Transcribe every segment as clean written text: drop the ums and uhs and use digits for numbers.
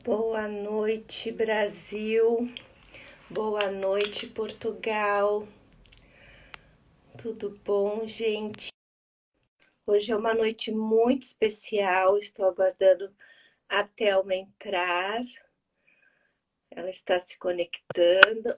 Boa noite, Brasil. Boa noite, Portugal. Tudo bom, gente? Hoje é uma noite muito especial. Estou aguardando a Thelma entrar. Ela está se conectando.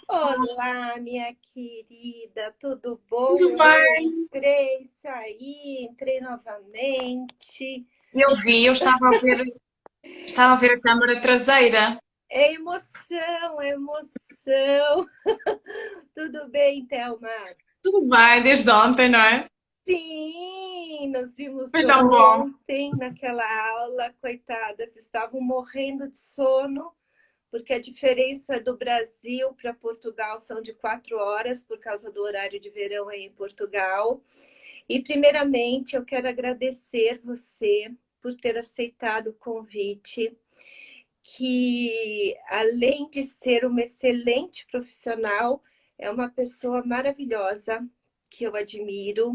Olá, minha querida. Tudo bom? Tudo bem? Entrei, saí, entrei novamente. Eu vi, eu estava a ver a câmara traseira. É emoção, é emoção. Tudo bem, Thelma? Tudo bem, desde ontem, não é? Sim, nos vimos Foi tão bom. ontem naquela aula, coitadas, estavam morrendo de sono, porque a diferença do Brasil para Portugal são de 4 horas, por causa do horário de verão aí em Portugal. E, primeiramente, eu quero agradecer você por ter aceitado o convite, que além de ser uma excelente profissional, é uma pessoa maravilhosa que eu admiro.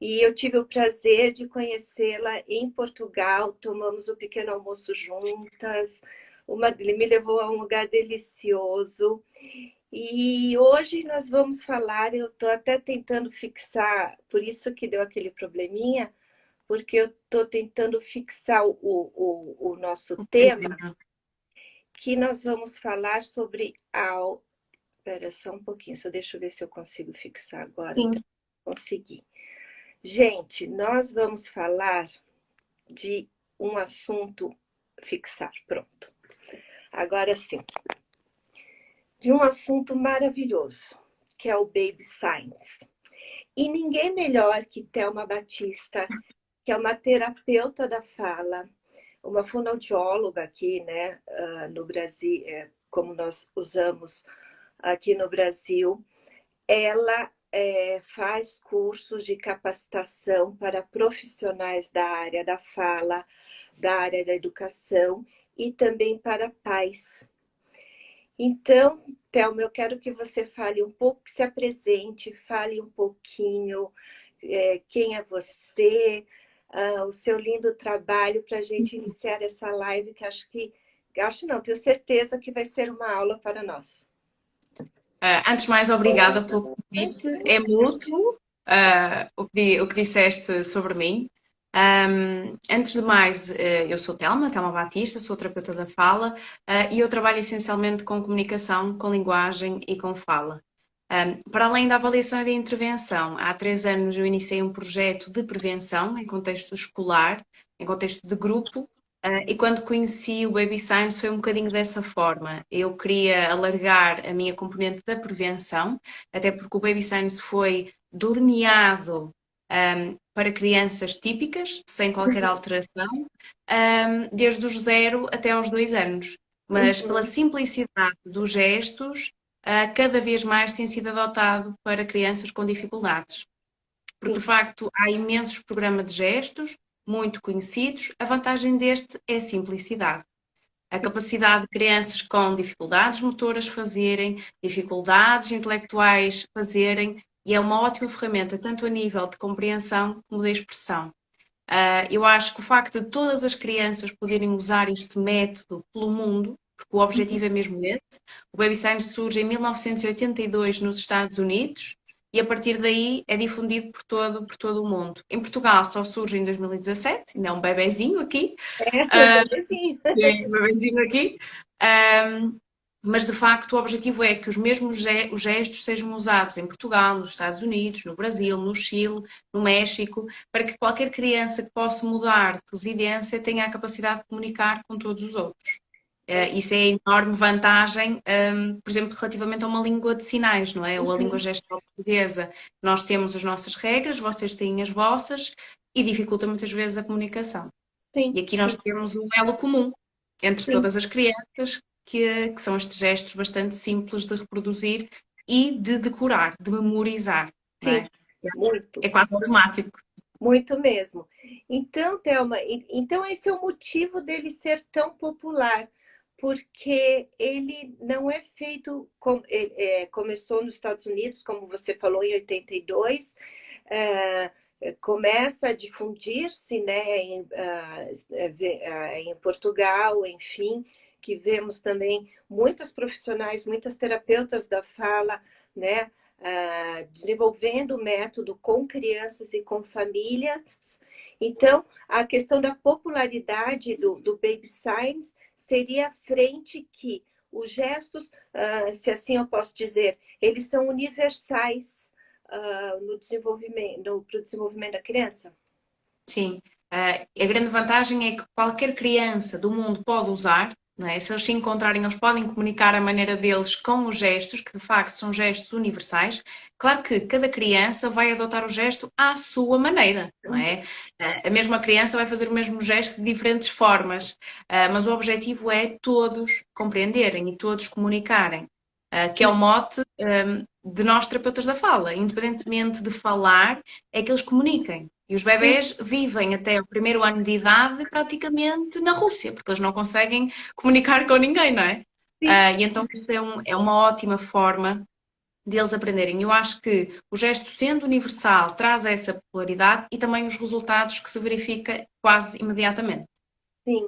E eu tive o prazer de conhecê-la em Portugal, tomamos o pequeno almoço juntas, ele me levou a um lugar delicioso. E hoje nós vamos falar, eu estou até tentando fixar, por isso que deu aquele probleminha, porque eu estou tentando fixar o nosso tema, que nós vamos falar sobre Espera só um pouquinho, só deixa eu ver se eu consigo fixar agora. Sim. Consegui. Gente, nós vamos falar de um assunto, fixar, pronto. Agora sim, de um assunto maravilhoso, que é o Baby Science. E ninguém melhor que Thelma Batista, que é uma terapeuta da fala, uma fonoaudióloga aqui, né, no Brasil, como nós usamos aqui no Brasil. Ela faz cursos de capacitação para profissionais da área da fala, da área da educação e também para pais. Então, Thelma, eu quero que você fale um pouco, que se apresente, fale um pouquinho quem é você, o seu lindo trabalho para a gente iniciar essa live, que acho não, tenho certeza que vai ser uma aula para nós. Antes de mais, obrigada pelo convite. É mútuo, o que disseste sobre mim. Antes de mais, eu sou Telma Batista, sou terapeuta da fala, e eu trabalho essencialmente com comunicação, com linguagem e com fala. Para além da avaliação e da intervenção, há 3 anos eu iniciei um projeto de prevenção em contexto escolar, em contexto de grupo, e quando conheci o Baby Science foi um bocadinho dessa forma. Eu queria alargar a minha componente da prevenção, até porque o Baby Science foi delineado para crianças típicas, sem qualquer alteração, desde os 0 até aos 2 anos. Mas pela Uhum. simplicidade dos gestos, cada vez mais tem sido adotado para crianças com dificuldades. Porque, de Sim. facto, há imensos programas de gestos, muito conhecidos. A vantagem deste é a simplicidade. A capacidade de crianças com dificuldades motoras fazerem, dificuldades intelectuais fazerem, e é uma ótima ferramenta, tanto a nível de compreensão como de expressão. Eu acho que o facto de todas as crianças poderem usar este método pelo mundo, porque o objetivo é mesmo esse, o Baby Science surge em 1982 nos Estados Unidos e a partir daí é difundido por todo o mundo. Em Portugal só surge em 2017, ainda é um bebezinho aqui, Um bebezinho. um bebezinho aqui, um, mas de facto o objetivo é que os mesmos os gestos sejam usados em Portugal, nos Estados Unidos, no Brasil, no Chile, no México, para que qualquer criança que possa mudar de residência tenha a capacidade de comunicar com todos os outros. Isso é a enorme vantagem, por exemplo, relativamente a uma língua de sinais, não é? Ou a língua Uhum. gestual portuguesa. Nós temos as nossas regras, vocês têm as vossas, e dificulta muitas vezes a comunicação. Sim, E aqui nós temos um elo comum entre sim, todas as crianças, que são estes gestos bastante simples de reproduzir e de decorar, de memorizar, não sim, é? muito, É quase automático. muito mesmo. Então, Thelma, então esse é o motivo dele ser tão popular, porque ele não é feito, começou nos Estados Unidos, como você falou, em 82, começa a difundir-se, né, em Portugal, enfim, que vemos também muitas profissionais, muitas terapeutas da fala, né, desenvolvendo o método com crianças e com famílias. Então, a questão da popularidade do Baby Signs seria a frente que os gestos, se assim eu posso dizer, eles são universais no desenvolvimento, para o desenvolvimento da criança? Sim. A grande vantagem é que qualquer criança do mundo pode usar, não é? Se eles se encontrarem, eles podem comunicar a maneira deles com os gestos, que de facto são gestos universais. Claro que cada criança vai adotar o gesto à sua maneira, não é? A mesma criança vai fazer o mesmo gesto de diferentes formas, mas o objetivo é todos compreenderem e todos comunicarem, que é o mote, de nós terapeutas da fala. Independentemente de falar, é que eles comuniquem. E os Sim, bebés vivem até o primeiro ano de idade praticamente na Rússia, porque eles não conseguem comunicar com ninguém, não é? sim. E então isso é uma ótima forma deles aprenderem. Eu acho que o gesto, sendo universal, traz essa popularidade e também os resultados que se verifica quase imediatamente. Sim,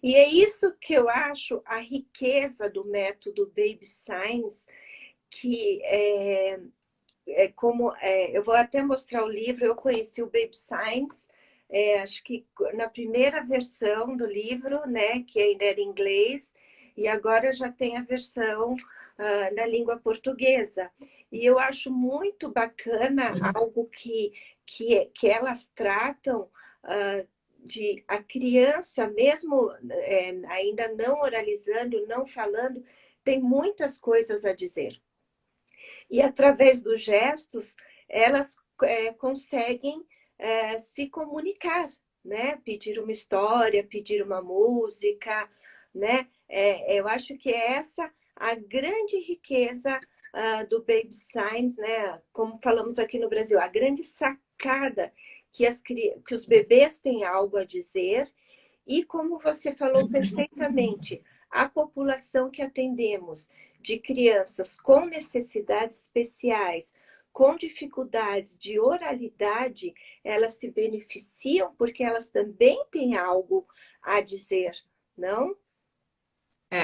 e é isso que eu acho a riqueza do método Baby Science, que eu vou até mostrar o livro, eu conheci o Baby Science, acho que na primeira versão do livro, né, que ainda era em inglês, e agora já tem a versão na língua portuguesa. E eu acho muito bacana algo que elas tratam de a criança, mesmo ainda não oralizando, não falando, tem muitas coisas a dizer. E através dos gestos, elas conseguem se comunicar, né? Pedir uma história, pedir uma música, né? Eu acho que é essa a grande riqueza do Baby Signs, né? Como falamos aqui no Brasil, a grande sacada que os bebês têm algo a dizer e como você falou perfeitamente, a população que atendemos de crianças com necessidades especiais, com dificuldades de oralidade, elas se beneficiam porque elas também têm algo a dizer, não?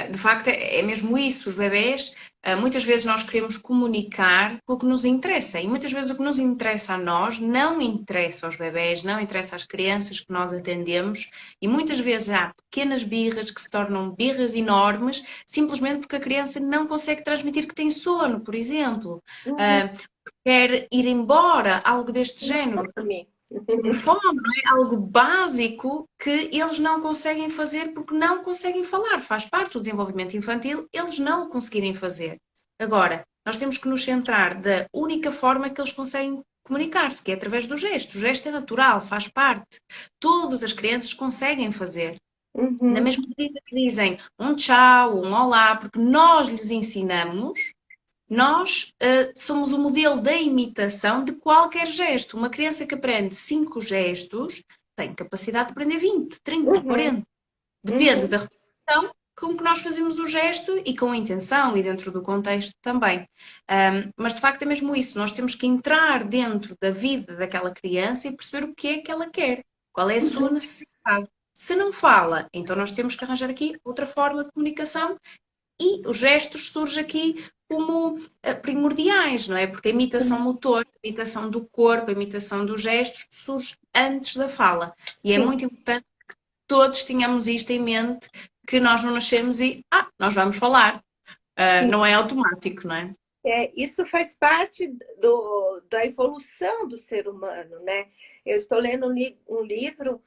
De facto, é mesmo isso. Os bebés, muitas vezes nós queremos comunicar o que nos interessa e muitas vezes o que nos interessa a nós não interessa aos bebés, não interessa às crianças que nós atendemos e muitas vezes há pequenas birras que se tornam birras enormes simplesmente porque a criança não consegue transmitir que tem sono, por exemplo. Uhum. Uh, Quer ir embora, algo deste Tem género. fome. Fome, não é? Algo básico que eles não conseguem fazer porque não conseguem falar. Faz parte do desenvolvimento infantil eles não o conseguirem fazer. Agora, nós temos que nos centrar da única forma que eles conseguem comunicar-se, que é através do gesto. O gesto é natural, faz parte. Todas as crianças conseguem fazer. Na Uhum. mesma medida que dizem um tchau, um olá, porque nós lhes ensinamos, nós somos o modelo da imitação de qualquer gesto. Uma criança que aprende 5 gestos tem capacidade de aprender 20, 30, Uhum. 40. Depende Uhum. da repetição com que nós fazemos o gesto e com a intenção e dentro do contexto também. Mas de facto é mesmo isso. Nós temos que entrar dentro da vida daquela criança e perceber o que é que ela quer, qual é a sua Uhum. necessidade. Se não fala, então nós temos que arranjar aqui outra forma de comunicação e os gestos surgem aqui como primordiais, não é? Porque a imitação motor, a imitação do corpo, a imitação dos gestos surge antes da fala. E é Sim. muito importante que todos tenhamos isto em mente, que nós não nascemos e, nós vamos falar. Não é automático, não é? Isso faz parte da evolução do ser humano, né? Eu estou lendo um livro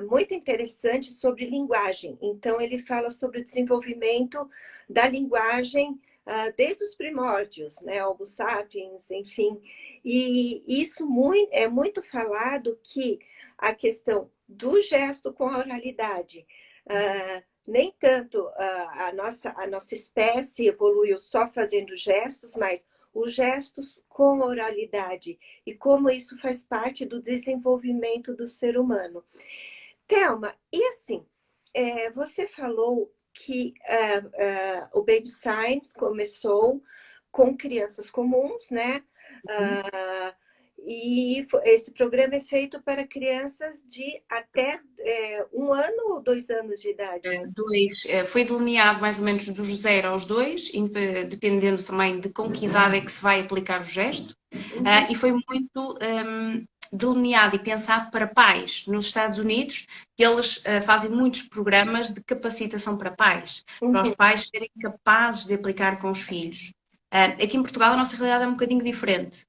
muito interessante sobre linguagem. Então, ele fala sobre o desenvolvimento da linguagem desde os primórdios, né? Homo sapiens, enfim. E isso é muito falado que a questão do gesto com a oralidade. Nem tanto a nossa espécie evoluiu só fazendo gestos, mas os gestos com oralidade e como isso faz parte do desenvolvimento do ser humano. Thelma, e assim, você falou que o Baby Science começou com crianças comuns, né? Ah, esse programa é feito para crianças de até 1 ano ou 2 anos de idade? Foi delineado mais ou menos dos 0 aos 2, dependendo também de com que idade é que se vai aplicar o gesto, e foi muito delineado e pensado para pais. Nos Estados Unidos, eles fazem muitos programas de capacitação para pais, para os pais serem capazes de aplicar com os filhos. Aqui em Portugal a nossa realidade é um bocadinho diferente.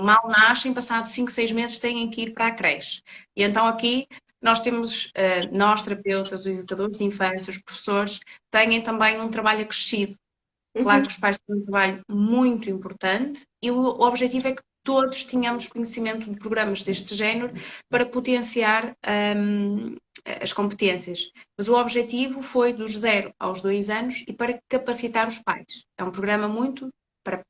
Mal nascem, passados 5, 6 meses têm que ir para a creche. E então aqui nós temos, nós terapeutas, os educadores de infância, os professores, têm também um trabalho acrescido. Claro que os pais têm um trabalho muito importante e o objetivo é que todos tenhamos conhecimento de programas deste género para potenciar as competências. Mas o objetivo foi dos 0 aos 2 anos e para capacitar os pais. É um programa muito para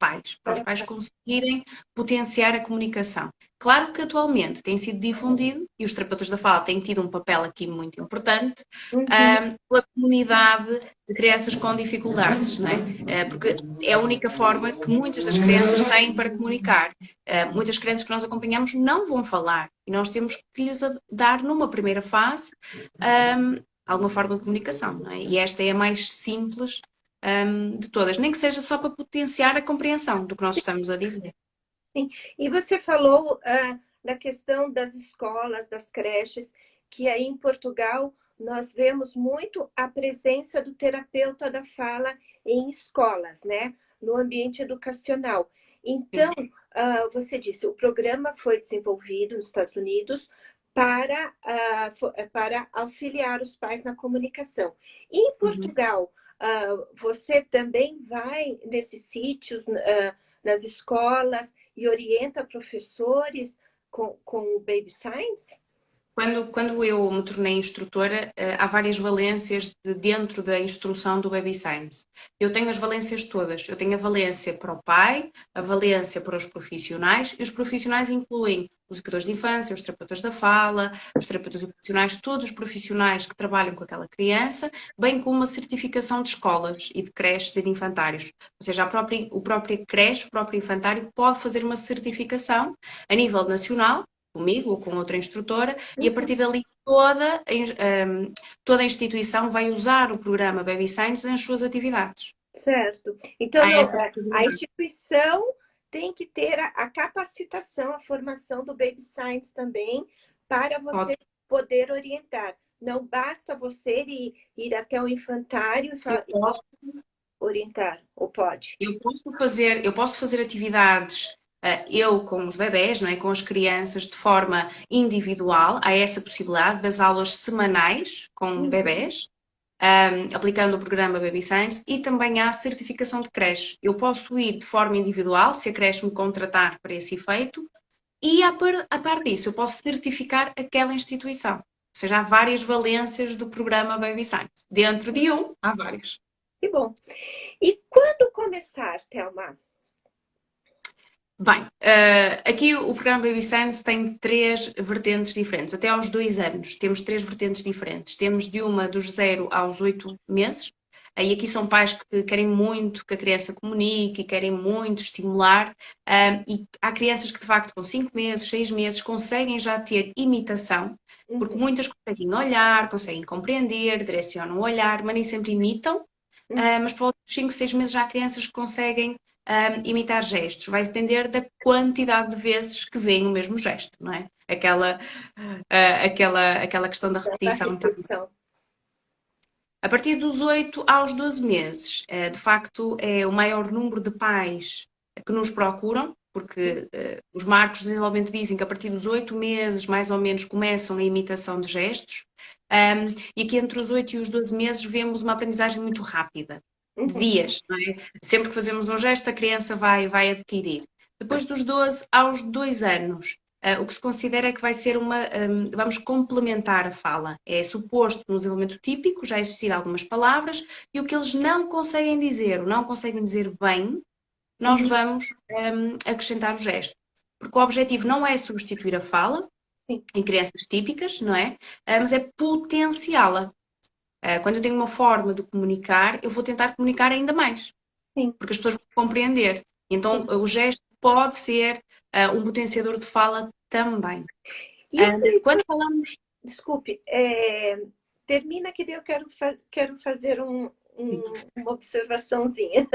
os pais conseguirem potenciar a comunicação. Claro que atualmente tem sido difundido, e os terapeutas da fala têm tido um papel aqui muito importante, pela comunidade de crianças com dificuldades, não é? Porque é a única forma que muitas das crianças têm para comunicar. Muitas crianças que nós acompanhamos não vão falar, e nós temos que lhes dar, numa primeira fase, alguma forma de comunicação, não é? E esta é a mais simples de todas, nem que seja só para potenciar a compreensão do que nós estamos a dizer. Sim, e você falou da questão das escolas, das creches, que aí em Portugal nós vemos muito a presença do terapeuta da fala em escolas, né? No ambiente educacional. Então, você disse, o programa foi desenvolvido nos Estados Unidos para auxiliar os pais na comunicação. E em Portugal, você também vai nesses sítios, nas escolas, e orienta professores com o Baby Science? Quando eu me tornei instrutora, há várias valências dentro da instrução do Baby Science. Eu tenho as valências todas. Eu tenho a valência para o pai, a valência para os profissionais, e os profissionais incluem os educadores de infância, os terapeutas da fala, os terapeutas ocupacionais, todos os profissionais que trabalham com aquela criança, bem como uma certificação de escolas e de creches e de infantários. Ou seja, o próprio creche, o próprio infantário pode fazer uma certificação a nível nacional, comigo ou com outra instrutora, e a partir dali toda a instituição vai usar o programa Baby Science nas suas atividades. Certo. Então, a instituição tem que ter a capacitação, a formação do Baby Science também, para você poder orientar. Não basta você ir até o infantário e orientar, ou pode? Eu posso fazer atividades eu com os bebés, não é? Com as crianças de forma individual, há essa possibilidade das aulas semanais com bebés, aplicando o programa Baby Science, e também há certificação de creche. Eu posso ir de forma individual, se a creche me contratar para esse efeito, e a par disso eu posso certificar aquela instituição. Ou seja, há várias valências do programa Baby Science. Dentro de há vários. Que bom. E quando começar, Thelma? Bem, aqui o programa Baby Science tem 3 vertentes diferentes. Até aos 2 anos temos 3 vertentes diferentes. Temos de uma dos 0 aos 8 meses. E aqui são pais que querem muito que a criança comunique e querem muito estimular. E há crianças que, de facto, com 5 meses, 6 meses, conseguem já ter imitação, porque muitas conseguem olhar, conseguem compreender, direcionam o olhar, mas nem sempre imitam. Mas para os 5, 6 meses já há crianças que conseguem imitar gestos. Vai depender da quantidade de vezes que veem o mesmo gesto, não é? Aquela questão da repetição. A partir dos 8 aos 12 meses, de facto, é o maior número de pais que nos procuram, porque os marcos de desenvolvimento dizem que a partir dos 8 meses, mais ou menos, começam a imitação de gestos, e aqui entre os 8 e os 12 meses vemos uma aprendizagem muito rápida, de dias, não é? Sempre que fazemos um gesto, a criança vai adquirir. Depois dos 12 aos 2 anos, o que se considera é que vai ser vamos complementar a fala. É suposto no desenvolvimento típico já existir algumas palavras, e o que eles não conseguem dizer, ou não conseguem dizer bem, nós vamos acrescentar o gesto. Porque o objetivo não é substituir a fala em crianças típicas, não é? Mas é potenciá-la. Quando eu tenho uma forma de comunicar, eu vou tentar comunicar ainda mais. Porque as pessoas vão compreender. Então, o gesto pode ser um potenciador de fala também. E Quando falamos... desculpe, termina que daí eu quero fazer uma observaçãozinha,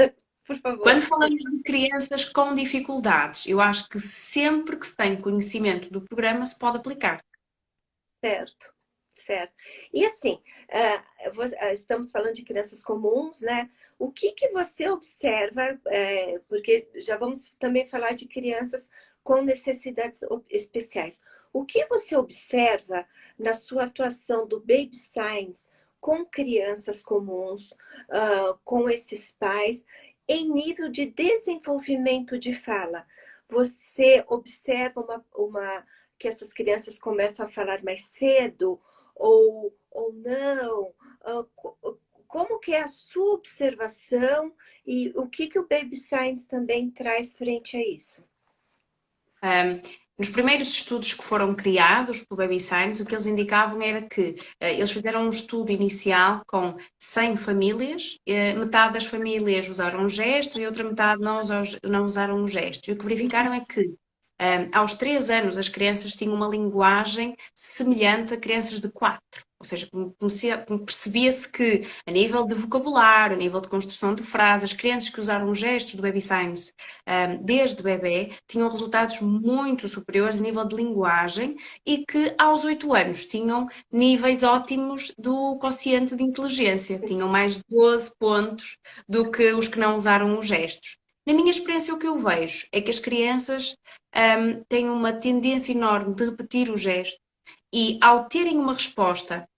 por favor. Quando falamos de crianças com dificuldades, eu acho que sempre que se tem conhecimento do programa se pode aplicar. Certo, certo. E assim, estamos falando de crianças comuns, né? O que você observa, porque já vamos também falar de crianças com necessidades especiais. O que você observa na sua atuação do Baby Science com crianças comuns, com esses pais, em nível de desenvolvimento de fala? Você observa que essas crianças começam a falar mais cedo ou não? Como que é a sua observação e o que o Baby Science também traz frente a isso? Nos primeiros estudos que foram criados pelo Baby Science, o que eles indicavam era que eles fizeram um estudo inicial com 100 famílias, metade das famílias usaram gestos e outra metade não usaram gestos. E o que verificaram é que aos 3 anos as crianças tinham uma linguagem semelhante a crianças de 4. Ou seja, percebia-se que a nível de vocabulário, a nível de construção de frases, as crianças que usaram gestos do Baby Science desde bebê tinham resultados muito superiores a nível de linguagem e que aos 8 anos tinham níveis ótimos do quociente de inteligência, tinham mais de 12 pontos do que os que não usaram os gestos. Na minha experiência, o que eu vejo é que as crianças têm uma tendência enorme de repetir o gesto e, ao terem uma resposta,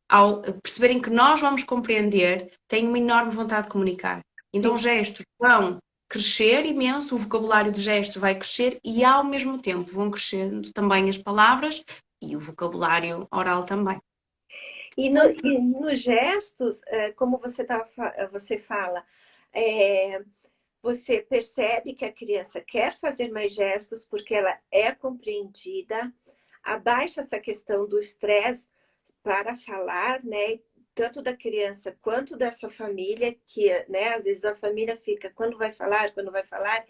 ao perceberem que nós vamos compreender, têm uma enorme vontade de comunicar. Então, os gestos vão crescer imenso, o vocabulário de gestos vai crescer e, ao mesmo tempo, vão crescendo também as palavras e o vocabulário oral também. E nos gestos, como você fala, você percebe que a criança quer fazer mais gestos porque ela é compreendida, abaixa essa questão do estresse para falar, né? Tanto da criança quanto dessa família, que, né, às vezes a família fica, quando vai falar, quando vai falar.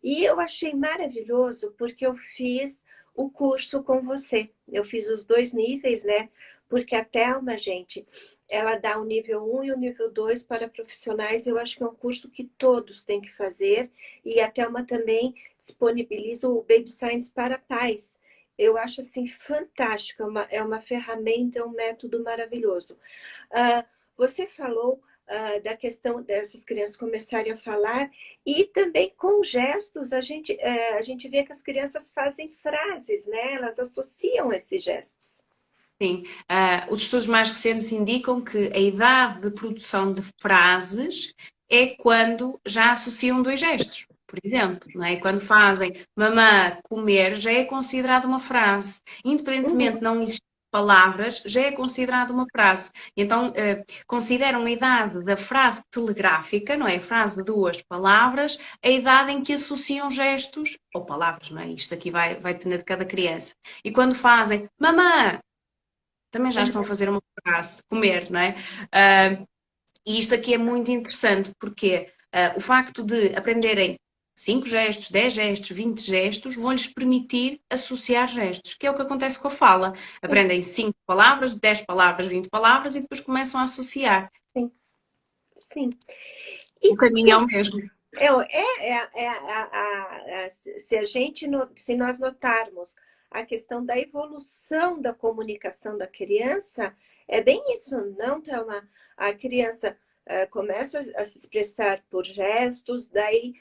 E eu achei maravilhoso porque eu fiz o curso com você. Eu fiz os 2 níveis, né? Porque a Thelma, gente, ela dá o nível 1 e o nível 2 para profissionais. Eu acho que é um curso que todos têm que fazer. E a Thelma também disponibiliza o Baby Science para pais. Eu acho assim fantástico, é uma ferramenta, é um método maravilhoso. Você falou da questão dessas crianças começarem a falar e também com gestos a gente vê que as crianças fazem frases, né? Elas associam esses gestos. Sim, os estudos mais recentes indicam que a idade de produção de frases é quando já associam 2 gestos. Por exemplo, não é? Quando fazem mamã comer, já é considerado uma frase. Independentemente de não existir palavras, já é considerado uma frase. Então, consideram a idade da frase telegráfica, não é? A frase de 2 palavras, a idade em que associam gestos ou palavras, não é? Isto aqui vai depender de cada criança. E quando fazem mamã, também já estão a fazer uma frase, comer, não é? E isto aqui é muito interessante, porque o facto de aprenderem 5 gestos, 10 gestos, 20 gestos, vão-lhes permitir associar gestos, que é o que acontece com a fala. Aprendem 5 palavras, 10 palavras, 20 palavras e depois começam a associar. Sim, sim. O caminho é o mesmo. Se nós notarmos a questão da evolução da comunicação da criança, é bem isso, não, Thelma? A criança começa a se expressar por gestos, daí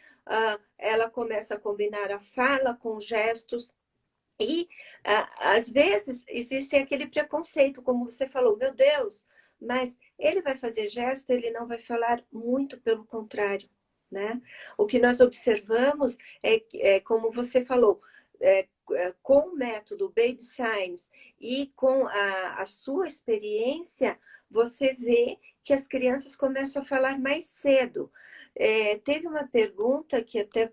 ela começa a combinar a fala com gestos, e às vezes existe aquele preconceito, como você falou, meu Deus, mas ele vai fazer gesto, ele não vai falar, muito pelo contrário, né? O que nós observamos como você falou, com o método Baby Science e com a sua experiência, você vê que as crianças começam a falar mais cedo. Teve uma pergunta que até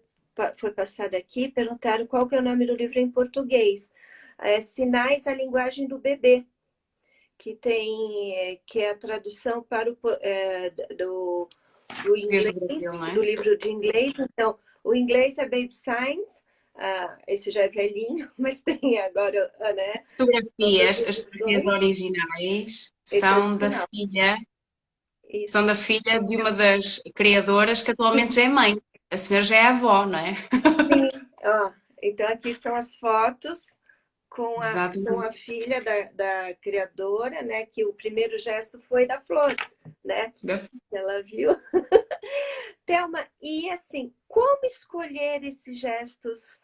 foi passada aqui, perguntaram qual que é o nome do livro em português. Sinais, a linguagem do bebê, que é a tradução para do inglês, Brasil, não é? do livro de inglês. Então, O inglês é Baby Signs, esse já é velhinho, mas tem agora, né? Outras Fotografias, as fotografias edições. originais Esse é são da original. filha, são Isso. da filha de uma das criadoras que atualmente já é mãe. A senhora já é avó, não é? Sim, ó, então aqui são as fotos com Exatamente. a filha da criadora, né? Que o primeiro gesto foi da flor, né? Ela viu. Thelma, e assim, como escolher esses gestos?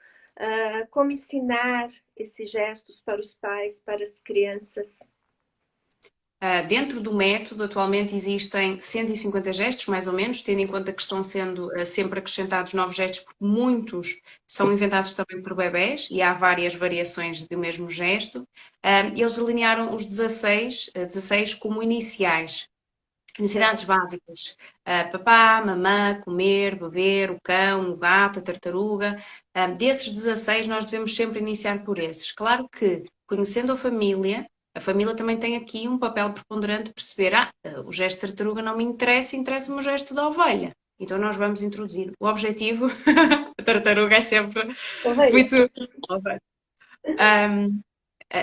Como ensinar esses gestos para os pais, para as crianças? Dentro do método, atualmente existem 150 gestos, mais ou menos, tendo em conta que estão sendo sempre acrescentados novos gestos, porque muitos são inventados também por bebés e há várias variações do mesmo gesto. Eles alinharam os 16 como iniciais. Necessidades básicas. Papá, mamã, comer, beber, o cão, o gato, a tartaruga. Desses 16, nós devemos sempre iniciar por esses. Claro que, conhecendo a família também tem aqui um papel preponderante de perceber, o gesto de tartaruga não me interessa, interessa-me o gesto da ovelha. Então nós vamos introduzir. O objetivo, a tartaruga é sempre Ovelha. muito... Um,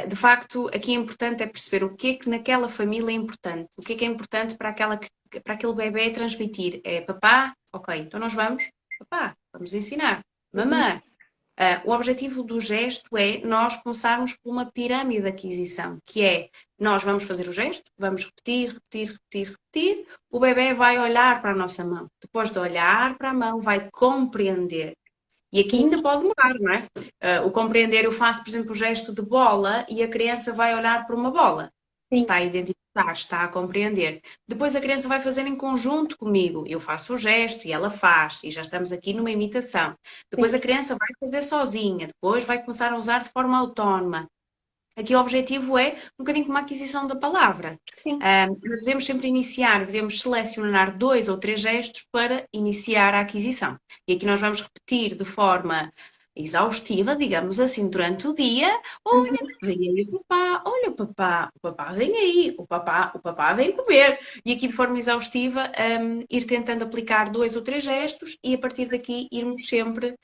de facto, aqui é importante é perceber o que é que naquela família é importante. O que é importante para aquele bebê transmitir. É papá? Ok, então nós vamos. Papá, vamos ensinar. Mamã. O objetivo do gesto é nós começarmos por uma pirâmide de aquisição, que é nós vamos fazer o gesto, vamos repetir, repetir, repetir, repetir. O bebê vai olhar para a nossa mão. Depois de olhar para a mão, vai compreender. E aqui ainda pode demorar, não é? O compreender, eu faço, por exemplo, o gesto de bola e a criança vai olhar para uma bola. Sim, Está a identificar, está a compreender. Depois a criança vai fazer em conjunto comigo. Eu faço o gesto e ela faz, e já estamos aqui numa imitação. Depois a sim, criança vai fazer sozinha, depois vai começar a usar de forma autónoma. Aqui o objetivo é um bocadinho como a aquisição da palavra. sim. Devemos sempre iniciar, devemos selecionar 2 ou 3 gestos para iniciar a aquisição. E aqui nós vamos repetir de forma exaustiva, digamos assim, durante o dia. Olha, vem aí o papá, olha o papá vem aí, o papá vem comer. E aqui de forma exaustiva, ir tentando aplicar 2 ou 3 gestos e a partir daqui irmos sempre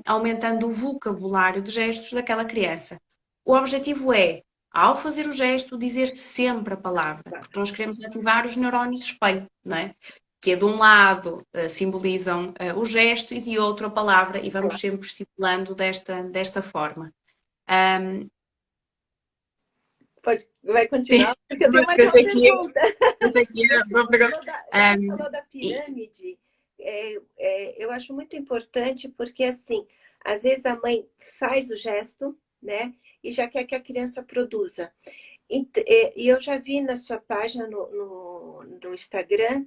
aumentando o vocabulário de gestos daquela criança. O objetivo é, ao fazer o gesto, dizer sempre a palavra, porque nós queremos ativar os neurónios espelho, não é? Que é de um lado simbolizam o gesto e de outro a palavra, e vamos sempre estimulando desta forma. Vai Sim, continuar, porque eu tenho mais uma pensei que ia, pergunta. pensei que ia, Você falou da e, pirâmide, eu acho muito importante porque, assim, às vezes a mãe faz o gesto, né, e já quer que a criança produza. E eu já vi na sua página no Instagram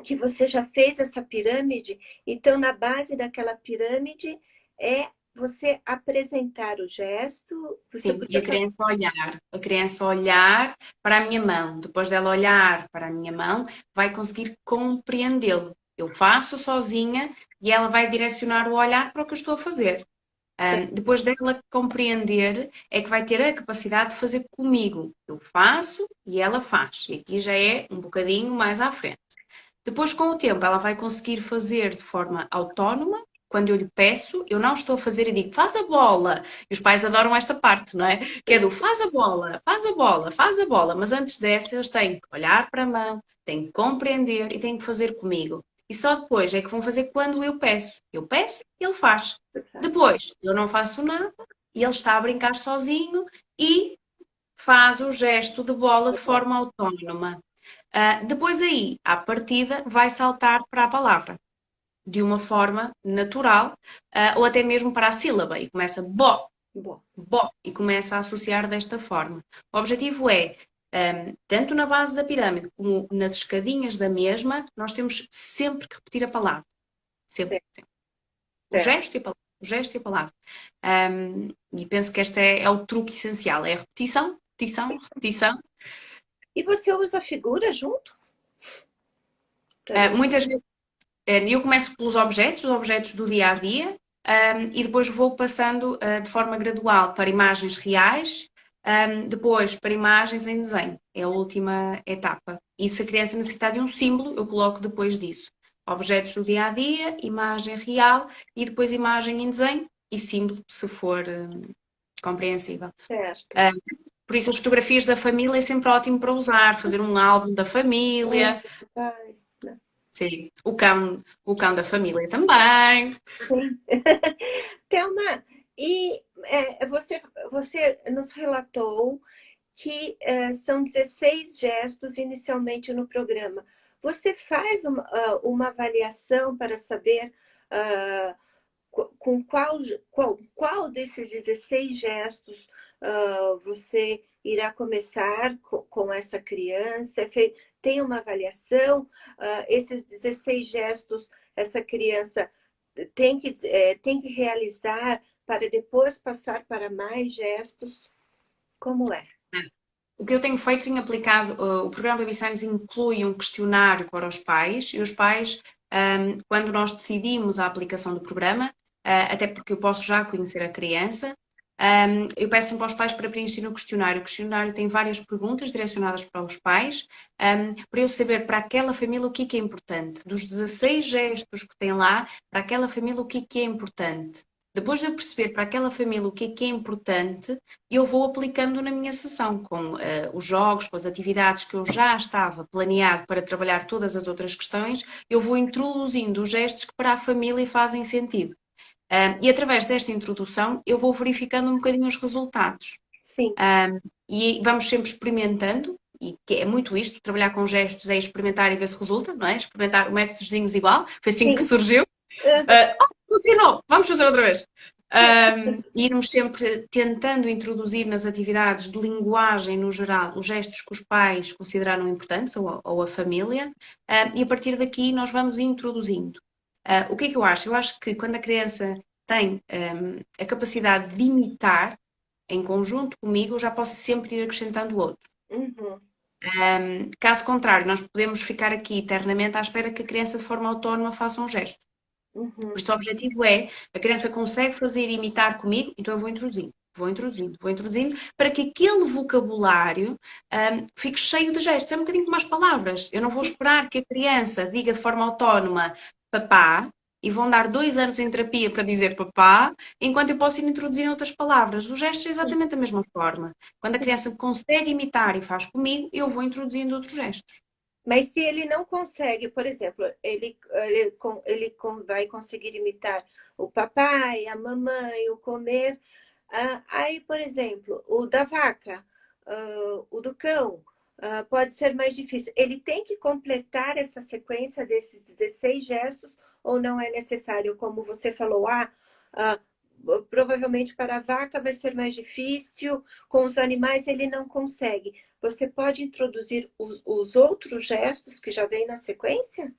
que você já fez essa pirâmide, então na base daquela pirâmide é você apresentar o gesto, você sim, e podia falar. a criança olhar para a minha mão, depois dela olhar para a minha mão, vai conseguir compreendê-lo. Eu faço sozinha e ela vai direcionar o olhar para o que eu estou a fazer. Depois dela compreender, é que vai ter a capacidade de fazer comigo. Eu faço e ela faz. E aqui já é um bocadinho mais à frente. Depois, com o tempo, ela vai conseguir fazer de forma autónoma. Quando eu lhe peço, eu não estou a fazer e digo, faz a bola. E os pais adoram esta parte, não é? Que é do faz a bola, faz a bola, faz a bola. Mas antes dessa, eles têm que olhar para a mão, têm que compreender e têm que fazer comigo. E só depois é que vão fazer quando eu peço. Eu peço e ele faz. Depois, eu não faço nada e ele está a brincar sozinho e faz o gesto de bola de forma autónoma. Depois aí, à partida, vai saltar para a palavra de uma forma natural, ou até mesmo para a sílaba, e começa bó, Bom, bó, e começa a associar desta forma. O objetivo é, tanto na base da pirâmide como nas escadinhas da mesma, nós temos sempre que repetir a palavra. Sempre, certo, sempre. O certo. gesto e a palavra. O gesto e a palavra. E penso que este é o truque essencial, é a repetição, repetição, repetição. E você usa a figura junto? Pra dar- Muitas vezes eu começo pelos objetos, os objetos do dia a dia, e depois vou passando de forma gradual para imagens reais, depois para imagens em desenho. É a última etapa. E se a criança necessitar de um símbolo, eu coloco depois disso. objetos do dia a dia, imagem real e depois imagem em desenho e símbolo, se for compreensível. Certo. Por isso, as fotografias da família é sempre ótimo para usar, fazer um álbum da família. Vai, né? Sim, o cão da família também. Sim. Thelma, e você nos relatou que são 16 gestos inicialmente no programa. Você faz uma avaliação para saber com qual desses 16 gestos você irá começar com essa criança? Tem uma avaliação? Esses 16 gestos, essa criança tem que realizar para depois passar para mais gestos? Como é? O que eu tenho feito, tenho aplicado, o programa Baby Signs inclui um questionário para os pais e os pais, quando nós decidimos a aplicação do programa, até porque eu posso já conhecer a criança, eu peço sempre aos pais para preencher o questionário. O questionário tem várias perguntas direcionadas para os pais, para eu saber para aquela família o que é importante. Dos 16 gestos que tem lá, para aquela família o que é importante. Depois de eu perceber para aquela família o que é importante, eu vou aplicando na minha sessão, com os jogos, com as atividades que eu já estava planeado para trabalhar todas as outras questões, eu vou introduzindo os gestos que para a família fazem sentido. E através desta introdução eu vou verificando um bocadinho os resultados. Sim. E vamos sempre experimentando, e que é muito isto, trabalhar com gestos é experimentar e ver se resulta, não é? Experimentar o método dos desenhos igual, foi assim Sim. que surgiu. Funcionou, vamos fazer outra vez. Irmos sempre tentando introduzir nas atividades de linguagem no geral os gestos que os pais consideraram importantes ou a família, e a partir daqui nós vamos introduzindo. O que é que eu acho? Eu acho que quando a criança tem a capacidade de imitar em conjunto comigo, eu já posso sempre ir acrescentando outro. Uhum. Caso contrário, nós podemos ficar aqui eternamente à espera que a criança de forma autónoma faça um gesto. Uhum. Por isso o objetivo é, a criança consegue fazer imitar comigo, então eu vou introduzindo, para que aquele vocabulário fique cheio de gestos, é um bocadinho como as palavras. Eu não vou esperar que a criança diga de forma autónoma papá, e vão dar 2 anos em terapia para dizer papá, enquanto eu posso ir introduzindo outras palavras. O gesto é exatamente da mesma forma. Quando a criança consegue imitar e faz comigo, eu vou introduzindo outros gestos. Mas se ele não consegue, por exemplo, ele vai conseguir imitar o papai, a mamãe, o comer. Aí, por exemplo, o da vaca, o do cão, pode ser mais difícil. Ele tem que completar essa sequência desses 16 gestos ou não é necessário? Como você falou, ah, provavelmente para a vaca vai ser mais difícil, com os animais ele não consegue. Você pode introduzir os outros gestos que já vêm na sequência?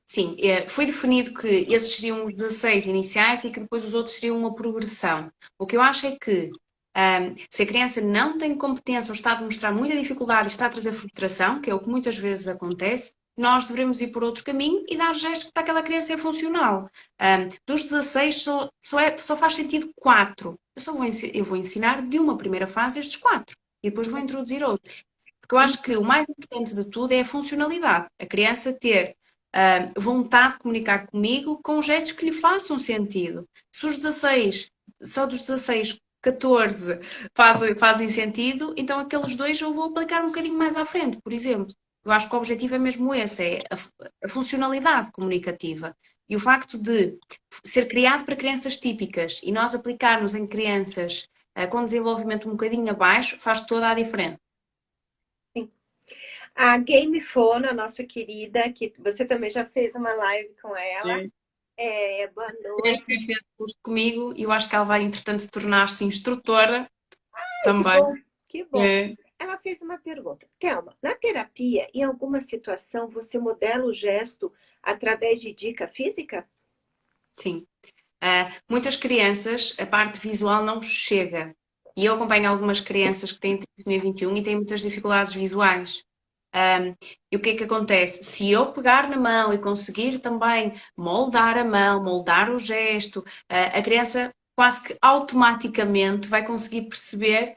Sim, foi definido que esses seriam os 16 iniciais e que depois os outros seriam uma progressão. O que eu acho é que se a criança não tem competência ou está a demonstrar muita dificuldade e está a trazer frustração, que é o que muitas vezes acontece, nós devemos ir por outro caminho e dar gestos que para aquela criança é funcional. Dos 16 só faz sentido 4. Eu vou ensinar de uma primeira fase estes 4 e depois vou introduzir outros. Porque eu acho que o mais importante de tudo é a funcionalidade. A criança ter vontade de comunicar comigo com gestos que lhe façam sentido. Se os 16, só dos 16, 14 fazem sentido, então aqueles 2 eu vou aplicar um bocadinho mais à frente, por exemplo. Eu acho que o objetivo é mesmo esse, é a funcionalidade comunicativa. E o facto de ser criado para crianças típicas e nós aplicarmos em crianças com desenvolvimento um bocadinho abaixo, faz toda a diferença. Sim. A Gamefona, a nossa querida, que você também já fez uma live com ela. Boa noite. Ter feito curso comigo e eu acho que ela vai, entretanto, tornar-se instrutora também. Que bom, que bom. É. Ela fez uma pergunta. Thelma, na terapia, em alguma situação, você modela o gesto através de dica física? Sim. Muitas crianças, a parte visual não chega. E eu acompanho algumas crianças que têm trissomia 21 e têm muitas dificuldades visuais. E o que é que acontece? Se eu pegar na mão e conseguir também moldar a mão, moldar o gesto, a criança quase que automaticamente vai conseguir perceber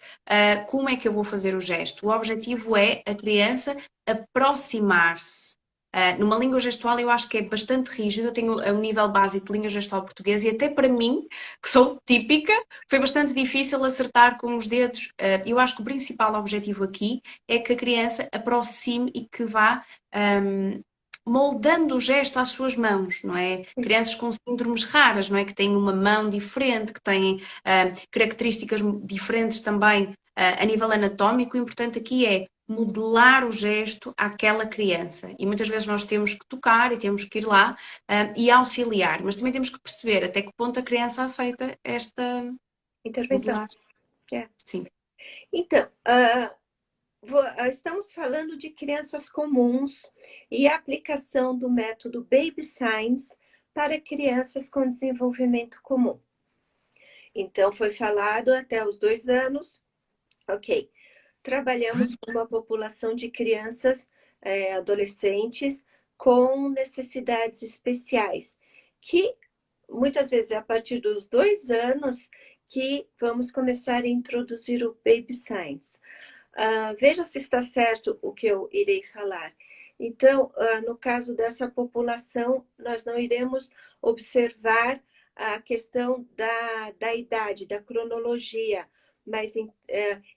como é que eu vou fazer o gesto. O objetivo é a criança aproximar-se Numa língua gestual eu acho que é bastante rígido, eu tenho um nível básico de língua gestual portuguesa e até para mim, que sou típica, foi bastante difícil acertar com os dedos. Eu acho que o principal objetivo aqui é que a criança aproxime e que vá moldando o gesto às suas mãos, não é? Crianças com síndromes raras, não é? Que têm uma mão diferente, que têm características diferentes também a nível anatómico. O importante aqui é modelar o gesto àquela criança. E muitas vezes nós temos que tocar e temos que ir lá e auxiliar, mas também temos que perceber até que ponto a criança aceita esta Intervenção. modelar. Sim. Então, estamos falando de crianças comuns e a aplicação do método Baby Signs para crianças com desenvolvimento comum. Então, foi falado até os 2 anos, ok. Trabalhamos com uma população de crianças, adolescentes com necessidades especiais, que muitas vezes é a partir dos 2 anos que vamos começar a introduzir o Baby Signs. Veja se está certo o que eu irei falar. Então, no caso dessa população, nós não iremos observar a questão da idade, da cronologia, mas em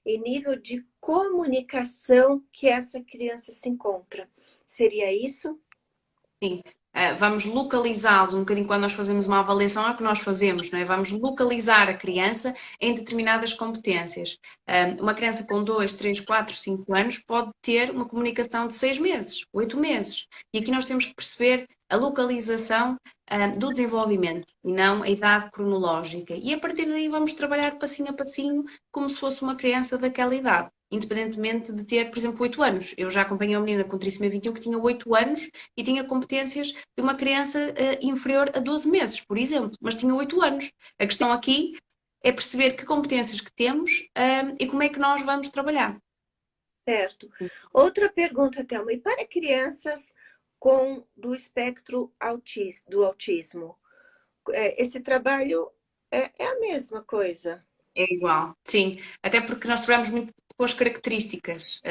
nível de comunicação que essa criança se encontra. Seria isso? Sim. Vamos localizá-los um bocadinho quando nós fazemos uma avaliação, é o que nós fazemos, não é? Vamos localizar a criança em determinadas competências. Uma criança com 2, 3, 4, 5 anos pode ter uma comunicação de 6 meses, 8 meses. E aqui nós temos que perceber a localização do desenvolvimento e não a idade cronológica. E a partir daí vamos trabalhar passinho a passinho como se fosse uma criança daquela idade. Independentemente de ter, por exemplo, 8 anos. Eu já acompanhei uma menina com trissomia 21 que tinha 8 anos e tinha competências de uma criança inferior a 12 meses, por exemplo, mas tinha 8 anos. A questão aqui é perceber que competências que temos e como é que nós vamos trabalhar. Certo. Outra pergunta, Thelma. E para crianças do espectro do autismo, esse trabalho é a mesma coisa? É igual, sim. Até porque nós trabalhamos muito com as características.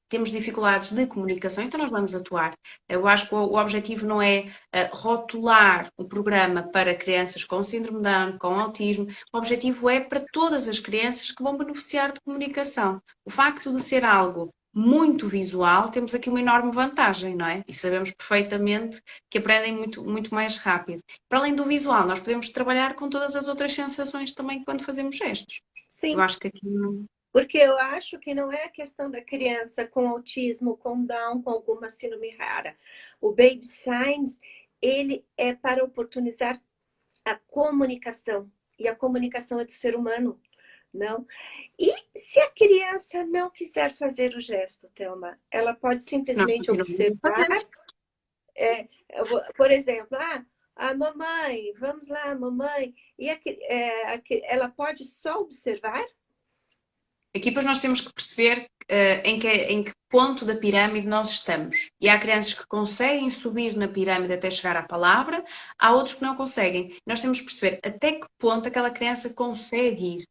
Temos dificuldades de comunicação, então nós vamos atuar. Eu acho que o objetivo não é rotular o programa para crianças com síndrome de Down, com autismo. O objetivo é para todas as crianças que vão beneficiar de comunicação. O facto de ser algo muito visual, temos aqui uma enorme vantagem, não é? E sabemos perfeitamente que aprendem muito, muito mais rápido. Para além do visual, nós podemos trabalhar com todas as outras sensações também quando fazemos gestos. Sim. Eu acho que aqui não... Porque eu acho que não é a questão da criança com autismo, com Down, com alguma síndrome rara. O Baby Signs, ele é para oportunizar a comunicação. E a comunicação é do ser humano, não? E se a criança não quiser fazer o gesto, Thelma, ela pode simplesmente observar. Por exemplo, a mamãe, vamos lá, mamãe. E ela pode só observar? Aqui depois nós temos que perceber em que ponto da pirâmide nós estamos. E há crianças que conseguem subir na pirâmide até chegar à palavra, há outros que não conseguem. Nós temos que perceber até que ponto aquela criança consegue ir.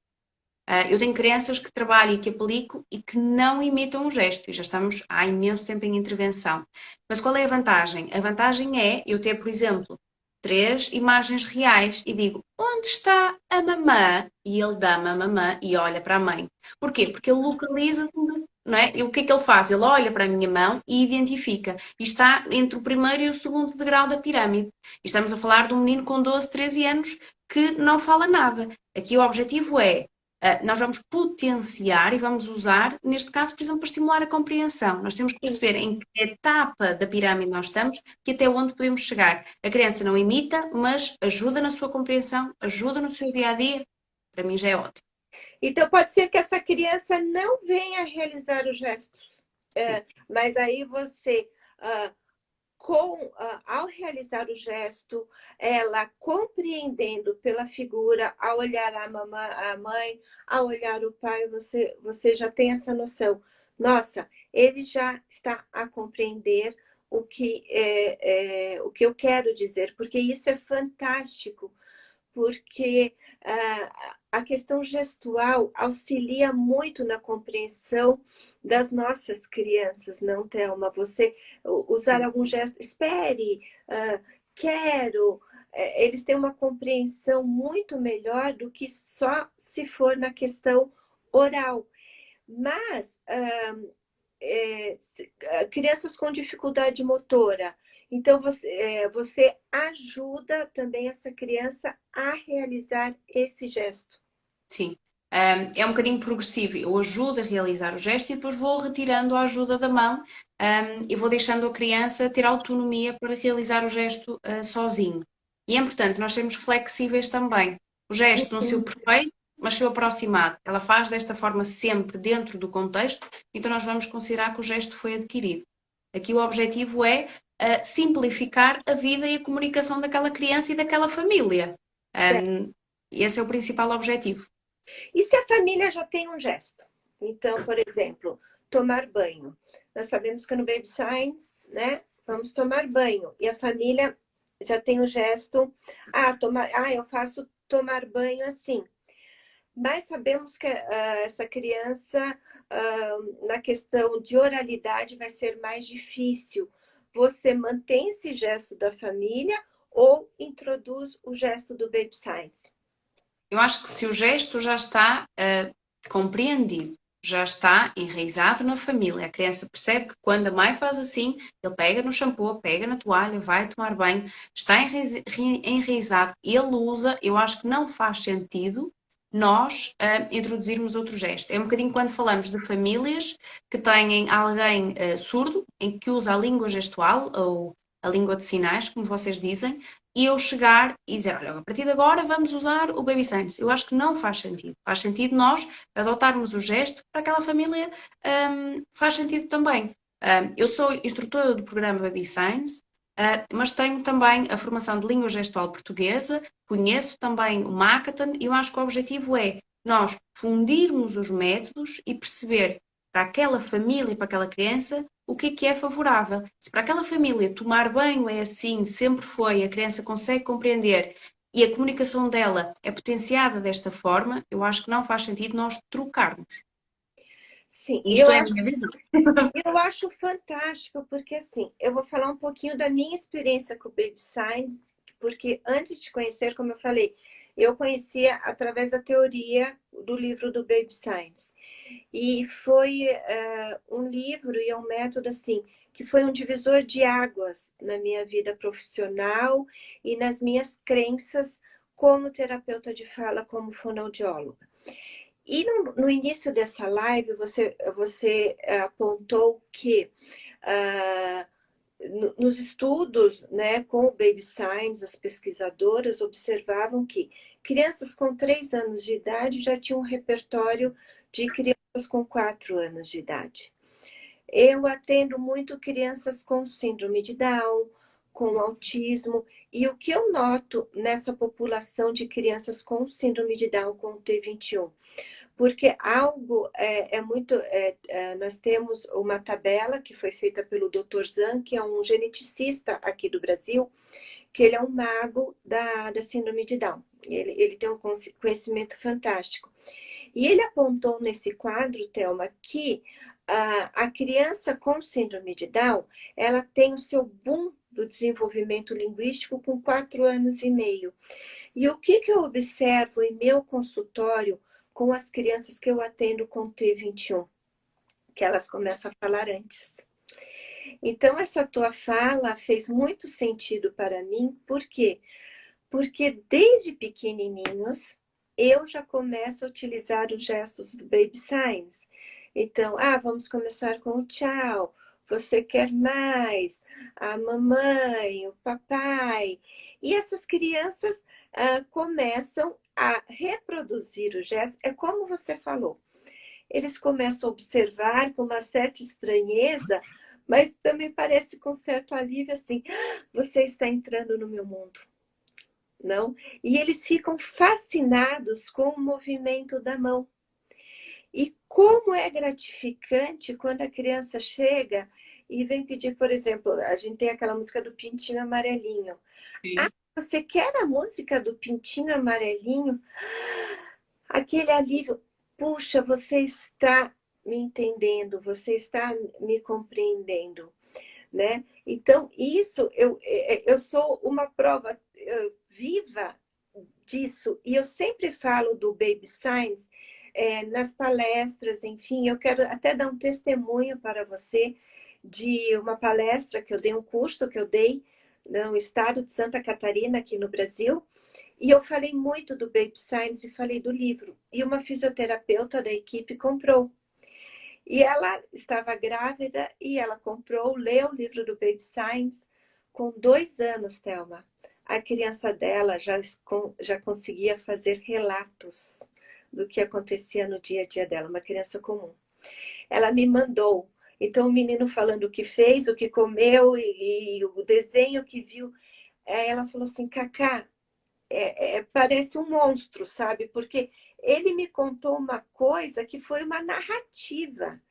Eu tenho crianças que trabalho e que aplico e que não imitam o gesto, e já estamos há imenso tempo em intervenção. Mas qual é a vantagem? A vantagem é eu ter, por exemplo, 3 imagens reais e digo, onde está a mamã? E ele dá-me a mamã e olha para a mãe. Porquê? Porque ele localiza, não é? E o que é que ele faz? Ele olha para a minha mão e identifica. E está entre o primeiro e o segundo degrau da pirâmide. E estamos a falar de um menino com 12, 13 anos que não fala nada. Aqui o objetivo é nós vamos potenciar e vamos usar, neste caso, por exemplo, para estimular a compreensão. Nós temos que perceber em que etapa da pirâmide nós estamos e até onde podemos chegar. A criança não imita, mas ajuda na sua compreensão, ajuda no seu dia-a-dia. Para mim já é ótimo. Então, pode ser que essa criança não venha realizar os gestos, mas aí você... ao realizar o gesto, ela compreendendo pela figura, ao olhar a mãe, ao olhar o pai, você já tem essa noção. Nossa, ele já está a compreender o que eu quero dizer, porque isso é fantástico, porque a questão gestual auxilia muito na compreensão das nossas crianças, não, Thelma? Você usar algum gesto, espere, quero, eles têm uma compreensão muito melhor do que só se for na questão oral. Mas crianças com dificuldade motora, então você ajuda também essa criança a realizar esse gesto. Sim. É um bocadinho progressivo. Eu ajudo a realizar o gesto e depois vou retirando a ajuda da mão e vou deixando a criança ter autonomia para realizar o gesto sozinho. E é importante nós sermos flexíveis também. O gesto não saiu perfeito, mas saiu aproximado. Ela faz desta forma sempre dentro do contexto, então nós vamos considerar que o gesto foi adquirido. Aqui o objetivo é simplificar a vida e a comunicação daquela criança e daquela família. Esse é o principal objetivo. E se a família já tem um gesto? Então, por exemplo, tomar banho. Nós sabemos que no Baby Signs, né, vamos tomar banho. E a família já tem o gesto, eu faço tomar banho assim. Mas sabemos que essa criança, na questão de oralidade, vai ser mais difícil. Você mantém esse gesto da família ou introduz o gesto do Baby Signs? Eu acho que se o gesto já está compreendido, já está enraizado na família, a criança percebe que quando a mãe faz assim, ele pega no shampoo, pega na toalha, vai tomar banho, está enraizado, ele usa, eu acho que não faz sentido nós introduzirmos outro gesto. É um bocadinho quando falamos de famílias que têm alguém surdo, em que usa a língua gestual ou a língua de sinais, como vocês dizem, e eu chegar e dizer, olha, a partir de agora vamos usar o Baby Signs. Eu acho que não faz sentido. Faz sentido nós adotarmos o gesto para aquela família, faz sentido também. Eu sou instrutora do programa Baby Signs, mas tenho também a formação de língua gestual portuguesa, conheço também o Makaton e eu acho que o objetivo é nós fundirmos os métodos e perceber para aquela família e para aquela criança o que é favorável. Se para aquela família tomar banho é assim, sempre foi, a criança consegue compreender e a comunicação dela é potenciada desta forma, eu acho que não faz sentido nós trocarmos. Sim, Isto é a minha visão. eu acho fantástico, porque assim, eu vou falar um pouquinho da minha experiência com o Baby Signs, porque antes de te conhecer, como eu falei, eu conhecia através da teoria do livro do Baby Signs. E foi um livro e um método assim, que foi um divisor de águas na minha vida profissional e nas minhas crenças como terapeuta de fala, como fonoaudióloga. E no início dessa live, você apontou que nos estudos, né, com o Baby Signs, as pesquisadoras observavam que crianças com 3 anos de idade já tinham um repertório de crianças com 4 anos de idade. Eu atendo muito crianças com síndrome de Down, com autismo, e o que eu noto nessa população de crianças com síndrome de Down com o T21? Porque algo nós temos uma tabela que foi feita pelo Dr. Zan, que é um geneticista aqui do Brasil, que ele é um mago da síndrome de Down. Ele tem um conhecimento fantástico. E ele apontou nesse quadro, Thelma, que a criança com síndrome de Down, ela tem o seu boom do desenvolvimento linguístico com 4 anos e meio. E o que eu observo em meu consultório com as crianças que eu atendo com T21? Que elas começam a falar antes. Então, essa tua fala fez muito sentido para mim, por quê? Porque desde pequenininhos, eu já começo a utilizar os gestos do Baby Signs. Então, vamos começar com o tchau, você quer mais, a mamãe, o papai. E essas crianças começam a reproduzir o gesto, é como você falou. Eles começam a observar com uma certa estranheza, mas também parece com certo alívio assim, você está entrando no meu mundo. Não? E eles ficam fascinados com o movimento da mão. E como é gratificante quando a criança chega e vem pedir, por exemplo, a gente tem aquela música do Pintinho Amarelinho. Sim. você quer a música do pintinho amarelinho? Aquele alívio. Puxa, você está me entendendo, você está me compreendendo, né? Então, isso, eu sou uma prova viva disso. E eu sempre falo do Baby Signs nas palestras, enfim, eu quero até dar um testemunho para você de uma palestra que eu dei, um curso que eu dei no estado de Santa Catarina, aqui no Brasil, e eu falei muito do Baby Signs e falei do livro. E uma fisioterapeuta da equipe comprou. E ela estava grávida e ela comprou, leu o livro do Baby Signs com 2 anos, Thelma. A criança dela já conseguia fazer relatos do que acontecia no dia a dia dela, uma criança comum. Ela me mandou. Então, o menino falando o que fez, o que comeu e o desenho que viu. Ela falou assim, Cacá, parece um monstro, sabe? Porque ele me contou uma coisa que foi uma narrativa.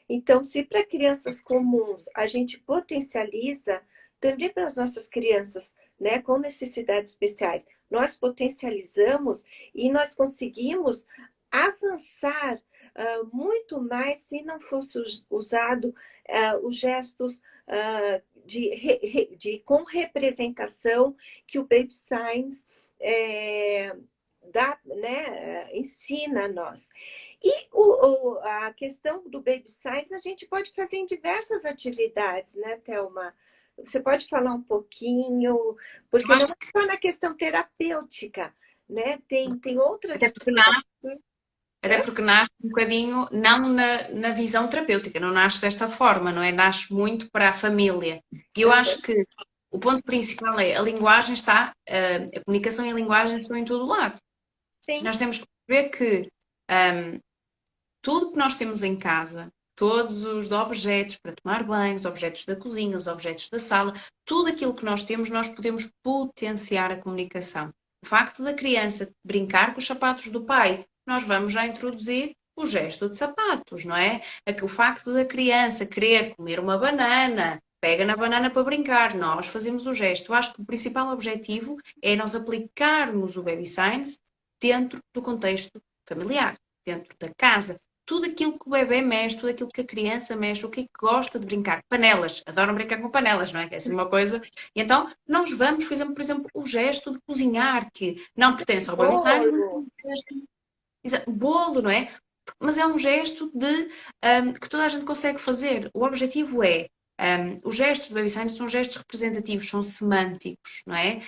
Então, se para crianças comuns a gente potencializa, também para as nossas crianças, né, com necessidades especiais, nós potencializamos e nós conseguimos avançar muito mais se não fosse usado os gestos com representação que o Baby Signs dá, né, ensina a nós. E a questão do Baby Signs a gente pode fazer em diversas atividades, né, Thelma? Você pode falar um pouquinho, porque não é só na questão terapêutica, né? Tem outras atividades. Até porque nasce um bocadinho, não na visão terapêutica, não nasce desta forma, não é? Nasce muito para a família. E eu acho que o ponto principal é a linguagem está, a comunicação e a linguagem estão em todo lado. Sim. Nós temos que ver que tudo que nós temos em casa, todos os objetos para tomar banho, os objetos da cozinha, os objetos da sala, tudo aquilo que nós temos, nós podemos potenciar a comunicação. O facto da criança brincar com os sapatos do pai, nós vamos já introduzir o gesto de sapatos, não é? O facto da criança querer comer uma banana, pega na banana para brincar, nós fazemos o gesto. Eu acho que o principal objetivo é nós aplicarmos o Baby Signs dentro do contexto familiar, dentro da casa. Tudo aquilo que o bebê mexe, tudo aquilo que a criança mexe, o que é que gosta de brincar. Panelas, adoram brincar com panelas, não é? Que é assim uma coisa. E então, nós vamos, por exemplo, o gesto de cozinhar, que não pertence ao Baby Signs. Bolo, não é? Mas é um gesto que toda a gente consegue fazer. O objetivo é os gestos do Baby Signs são gestos representativos, são semânticos, não é?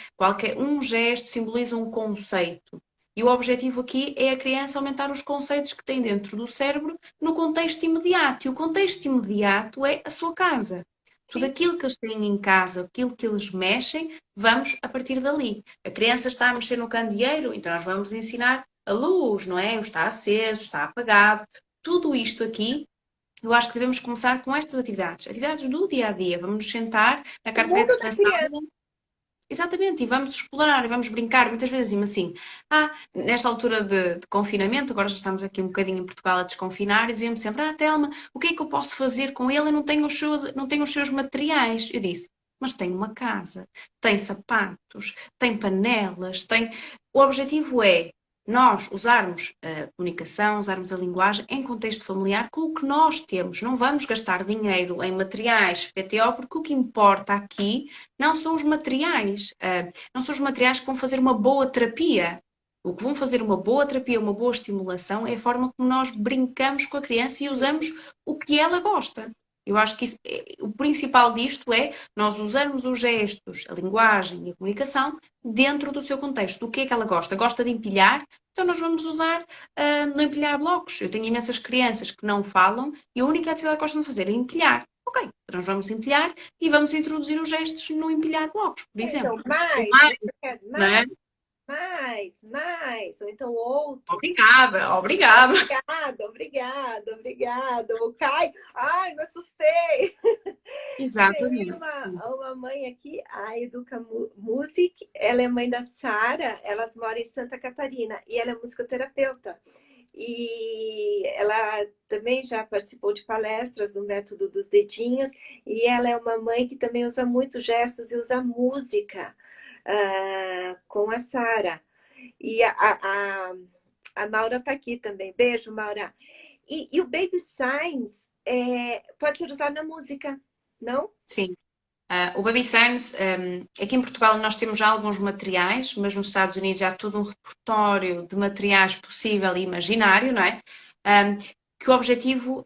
Um gesto simboliza um conceito. E o objetivo aqui é a criança aumentar os conceitos que tem dentro do cérebro no contexto imediato. E o contexto imediato é a sua casa. Tudo aquilo que eles têm em casa, aquilo que eles mexem, vamos a partir dali. A criança está a mexer no candeeiro, então nós vamos ensinar a luz, não é? Está aceso, está apagado. Tudo isto aqui, eu acho que devemos começar com estas atividades. Atividades do dia a dia. Vamos nos sentar na carpete da sala. Exatamente, e vamos explorar, e vamos brincar. Muitas vezes dizem assim, nesta altura de confinamento, agora já estamos aqui um bocadinho em Portugal a desconfinar, e diziam-me sempre, Telma, o que é que eu posso fazer com ele? Eu não tenho os seus materiais. Eu disse, mas tem uma casa, tem sapatos, tem panelas, tem... O objetivo é nós usarmos a comunicação, usarmos a linguagem em contexto familiar com o que nós temos. Não vamos gastar dinheiro em materiais PTO, porque o que importa aqui não são os materiais. Não são os materiais que vão fazer uma boa terapia. O que vão fazer uma boa terapia, uma boa estimulação, é a forma como nós brincamos com a criança e usamos o que ela gosta. Eu acho que o principal disto é nós usarmos os gestos, a linguagem e a comunicação dentro do seu contexto. Do que é que ela gosta? Gosta de empilhar? Então nós vamos usar no empilhar blocos. Eu tenho imensas crianças que não falam e a única atividade que gostam de fazer é empilhar. Ok, então nós vamos empilhar e vamos introduzir os gestos no empilhar blocos, por exemplo. Então, mais, né? mais, ou então outro. Obrigada. Obrigada. O Caio, ai, me assustei. Exatamente. Tem uma mãe aqui, a Educa Music, ela é mãe da Sara, elas moram em Santa Catarina e ela é musicoterapeuta. E ela também já participou de palestras no método dos dedinhos e ela é uma mãe que também usa muito gestos e usa música com a Sara. E a Maura está aqui também. Beijo, Maura. E o Baby Signs pode ser usado na música, não? Sim. O Baby Signs, aqui em Portugal nós temos já alguns materiais, mas nos Estados Unidos há todo um repertório de materiais possível e imaginário, não é? Que o objetivo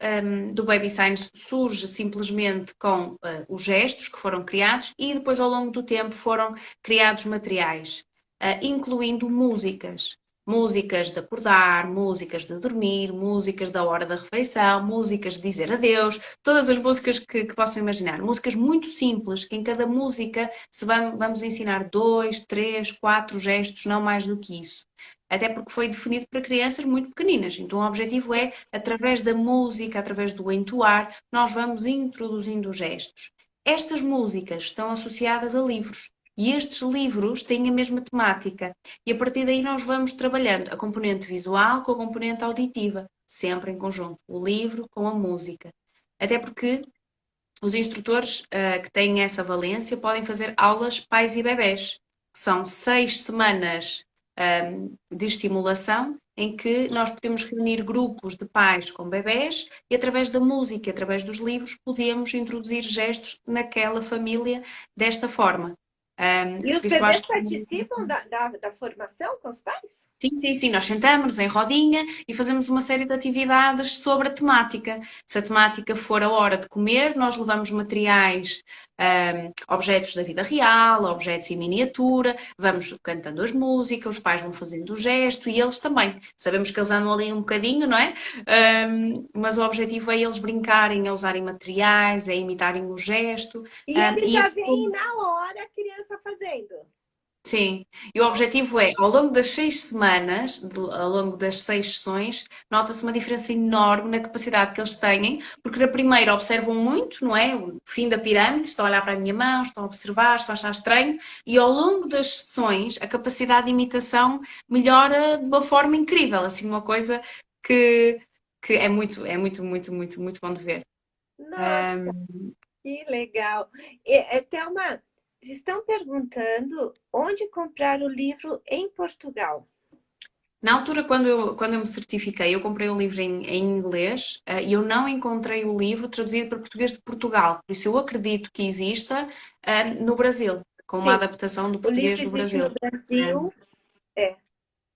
do Baby Signs surge simplesmente com os gestos que foram criados e depois ao longo do tempo foram criados materiais, incluindo músicas. Músicas de acordar, músicas de dormir, músicas da hora da refeição, músicas de dizer adeus, todas as músicas que possam imaginar. Músicas muito simples, que em cada música vamos ensinar 2, 3, 4 gestos, não mais do que isso. Até porque foi definido para crianças muito pequeninas. Então o objetivo é, através da música, através do entoar, nós vamos introduzindo gestos. Estas músicas estão associadas a livros. E estes livros têm a mesma temática. E a partir daí nós vamos trabalhando a componente visual com a componente auditiva, sempre em conjunto. O livro com a música. Até porque os instrutores que têm essa valência podem fazer aulas pais e bebés, que são 6 semanas de estimulação, em que nós podemos reunir grupos de pais com bebés e através da música, através dos livros, podemos introduzir gestos naquela família desta forma. E os Por isso eu bebês acho que participam da formação com os pais? sim, nós sentamos em rodinha e fazemos uma série de atividades sobre a temática. Se a temática for a hora de comer, nós levamos materiais, objetos da vida real, objetos em miniatura, vamos cantando as músicas, os pais vão fazendo o gesto e eles também. Sabemos que eles andam ali um bocadinho, não é? Mas o objetivo é eles brincarem, a usarem materiais, a imitarem o gesto. E eles já veem na hora a criança fazendo. Sim, e o objetivo é, ao longo das 6 semanas, ao longo das 6 sessões, nota-se uma diferença enorme na capacidade que eles têm, porque na primeira observam muito, não é? O fim da pirâmide, estão a olhar para a minha mão, estão a observar, estão a achar estranho, e ao longo das sessões a capacidade de imitação melhora de uma forma incrível, assim, uma coisa que muito bom de ver. Nossa, que legal. Thelma, estão perguntando onde comprar o livro em Portugal. Na altura, quando eu me certifiquei, eu comprei o livro em inglês e eu não encontrei o livro traduzido para português de Portugal. Por isso, eu acredito que exista no Brasil, com uma Sim, adaptação do o livro português do existe no Brasil. Brasil,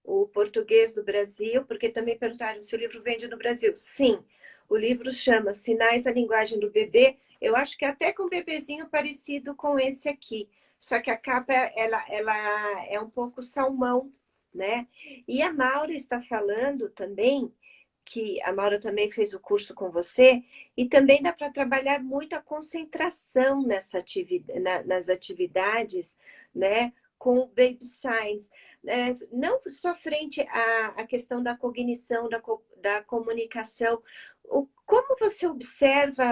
o português do Brasil, porque também perguntaram se o livro vende no Brasil. Sim, o livro chama Sinais da Linguagem do Bebê. Eu acho que até com um bebezinho parecido com esse aqui. Só que a capa, ela é um pouco salmão, né? E a Maura está falando também, que a Maura também fez o curso com você, e também dá para trabalhar muito a concentração nas atividades, né? Com o Baby Signs. Não só frente à questão da cognição, da comunicação. Como você observa,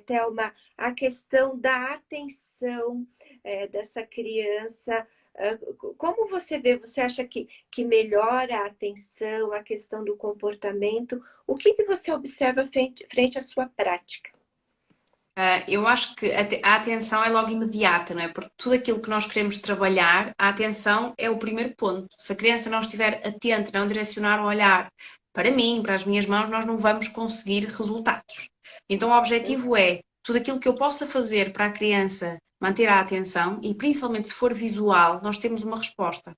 Thelma, a questão da atenção dessa criança? Como você vê? Você acha que melhora a atenção, a questão do comportamento? O que você observa frente à sua prática? Eu acho que a atenção é logo imediata, não é? Porque tudo aquilo que nós queremos trabalhar, a atenção é o primeiro ponto. Se a criança não estiver atenta, não direcionar o olhar para mim, para as minhas mãos, nós não vamos conseguir resultados. Então o objetivo é tudo aquilo que eu possa fazer para a criança manter a atenção e principalmente se for visual, nós temos uma resposta.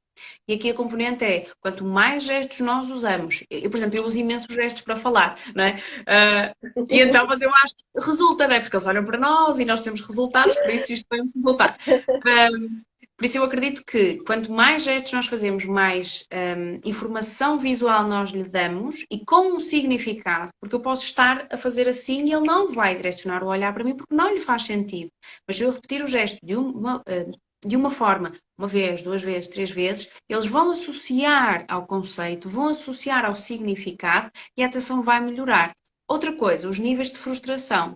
E aqui a componente é, quanto mais gestos nós usamos, por exemplo, eu uso imensos gestos para falar, não é? E então, mas eu acho que resulta, não é? Porque eles olham para nós e nós temos resultados, por isso isto vai resultar. Por isso eu acredito que quanto mais gestos nós fazemos, mais informação visual nós lhe damos e com um significado, porque eu posso estar a fazer assim e ele não vai direcionar o olhar para mim porque não lhe faz sentido. Mas se eu repetir o gesto de uma forma, uma vez, duas vezes, três vezes, eles vão associar ao conceito, vão associar ao significado e a atenção vai melhorar. Outra coisa, os níveis de frustração.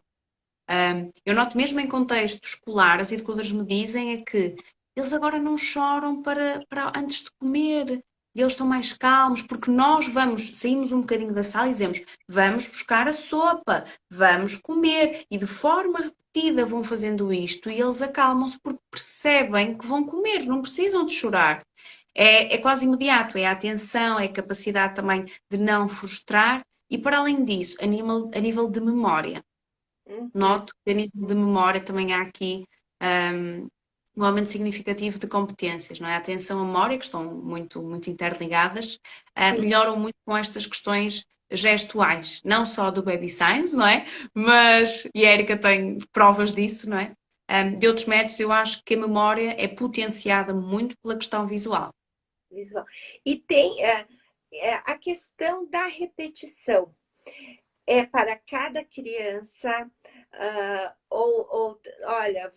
Eu noto mesmo em contexto escolar, as educadoras me dizem é que eles agora não choram para antes de comer. e eles estão mais calmos, porque nós saímos um bocadinho da sala e dizemos, vamos buscar a sopa, vamos comer, e de forma repetida vão fazendo isto e eles acalmam-se porque percebem que vão comer, não precisam de chorar. É quase imediato, é a atenção, é a capacidade também de não frustrar e, para além disso, a nível de memória. Uhum. Noto que a nível de memória também há aqui um, um aumento significativo de competências, não é? A atenção e a memória, que estão muito, muito interligadas, melhoram muito com estas questões gestuais, não só do Baby Signs, não é? Mas, e a Erika tem provas disso, não é? De outros métodos, eu acho que a memória é potenciada muito pela questão visual. Visual. E tem a questão da repetição. É para cada criança, olha,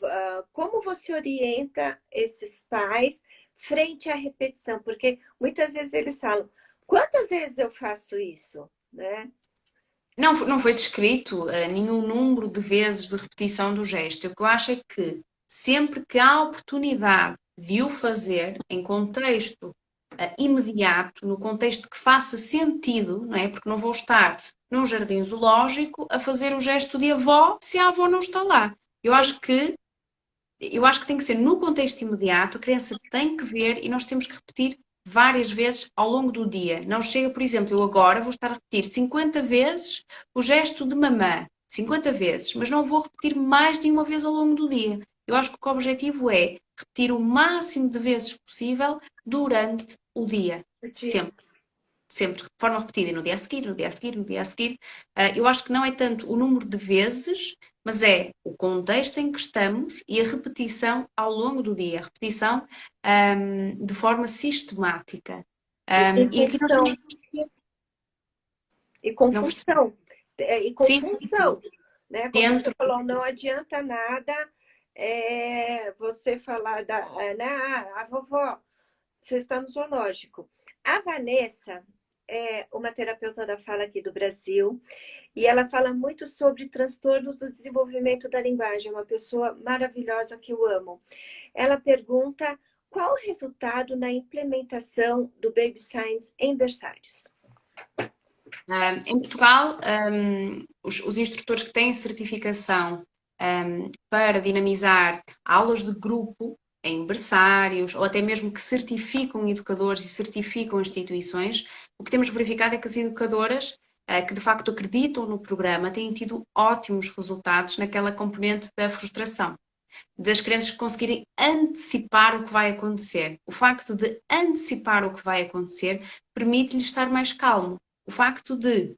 como você orienta esses pais frente à repetição? Porque muitas vezes eles falam, quantas vezes eu faço isso, né? Não foi descrito nenhum número de vezes de repetição do gesto. O que eu acho é que sempre que há oportunidade de o fazer em contexto imediato, no contexto que faça sentido, não é? Porque não vou estar num jardim zoológico a fazer o gesto de avó se a avó não está lá. Eu acho que eu acho que tem que ser no contexto imediato, a criança tem que ver e nós temos que repetir várias vezes ao longo do dia. Não chega, por exemplo, eu agora vou estar a repetir 50 vezes o gesto de mamã, 50 vezes, mas não vou repetir mais de uma vez ao longo do dia. Eu acho que o objetivo é repetir o máximo de vezes possível durante o dia, sempre sempre de forma repetida, e no dia a seguir, no dia a seguir, no dia a seguir. Eu acho que não é tanto o número de vezes, mas é o contexto em que estamos e a repetição ao longo do dia, a repetição de forma sistemática. E com E aqui nós função. temos E com não percebi. função. E com Sim, sim, sim. função. Né? Como você Dentro. falou, não adianta nada você falar né, a vovó, você está no zoológico. A Vanessa é uma terapeuta da fala aqui do Brasil e ela fala muito sobre transtornos do desenvolvimento da linguagem. É uma pessoa maravilhosa que eu amo. Ela pergunta qual o resultado na implementação do Baby Science em Versalhes. Em Portugal, os instrutores que têm certificação para dinamizar aulas de grupo em berçários, ou até mesmo que certificam educadores e certificam instituições, o que temos verificado é que as educadoras que de facto acreditam no programa têm tido ótimos resultados naquela componente da frustração, das crianças conseguirem antecipar o que vai acontecer. O facto de antecipar o que vai acontecer permite-lhes estar mais calmo. O facto de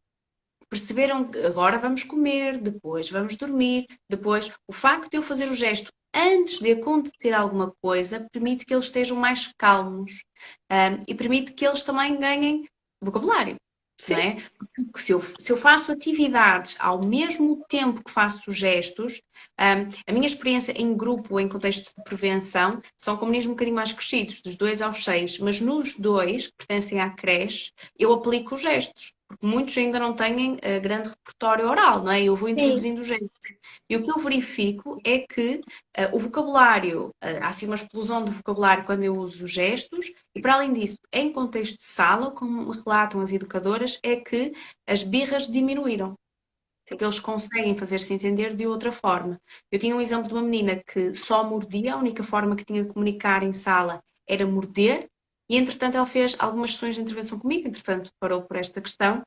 perceberam que agora vamos comer, depois vamos dormir, depois o facto de eu fazer o gesto antes de acontecer alguma coisa permite que eles estejam mais calmos, e permite que eles também ganhem vocabulário. Não Sim. é? Porque se eu faço atividades ao mesmo tempo que faço gestos, a minha experiência em grupo, em contexto de prevenção, são com meninos um bocadinho mais crescidos, dos 2 aos 6, mas nos 2, que pertencem à creche, eu aplico os gestos, porque muitos ainda não têm grande repertório oral, não é? Eu vou Sim. introduzindo os gestos. E o que eu verifico é que o vocabulário, há assim uma explosão de vocabulário quando eu uso gestos, e para além disso, em contexto de sala, como me relatam as educadoras, é que as birras diminuíram, porque eles conseguem fazer-se entender de outra forma. Eu tinha um exemplo de uma menina que só mordia, a única forma que tinha de comunicar em sala era morder, e entretanto ela fez algumas sessões de intervenção comigo, entretanto parou por esta questão,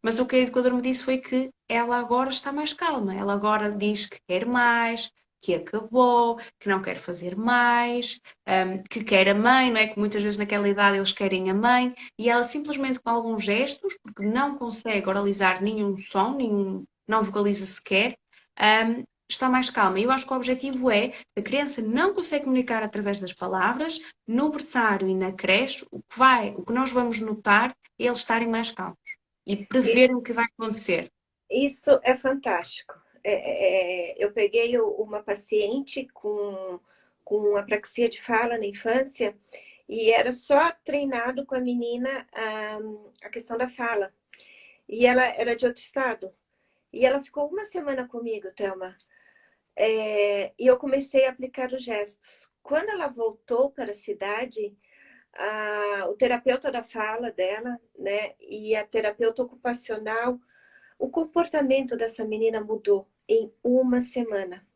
mas o que a educadora me disse foi que ela agora está mais calma, ela agora diz que quer mais, que acabou, que não quer fazer mais, que quer a mãe, não é? Que muitas vezes naquela idade eles querem a mãe, e ela simplesmente com alguns gestos, porque não consegue oralizar nenhum som, não vocaliza sequer, está mais calma. Eu acho que o objetivo é, a criança não consegue comunicar através das palavras, no berçário e na creche, o que nós vamos notar é eles estarem mais calmos e preverem o que vai acontecer. Isso é fantástico. Eu peguei uma paciente com apraxia de fala na infância e era só treinado com a menina a questão da fala. E ela era de outro estado. E ela ficou uma semana comigo, Thelma. E eu comecei a aplicar os gestos. Quando ela voltou para a cidade, o terapeuta da fala dela, né, e a terapeuta ocupacional, o comportamento dessa menina mudou em uma semana.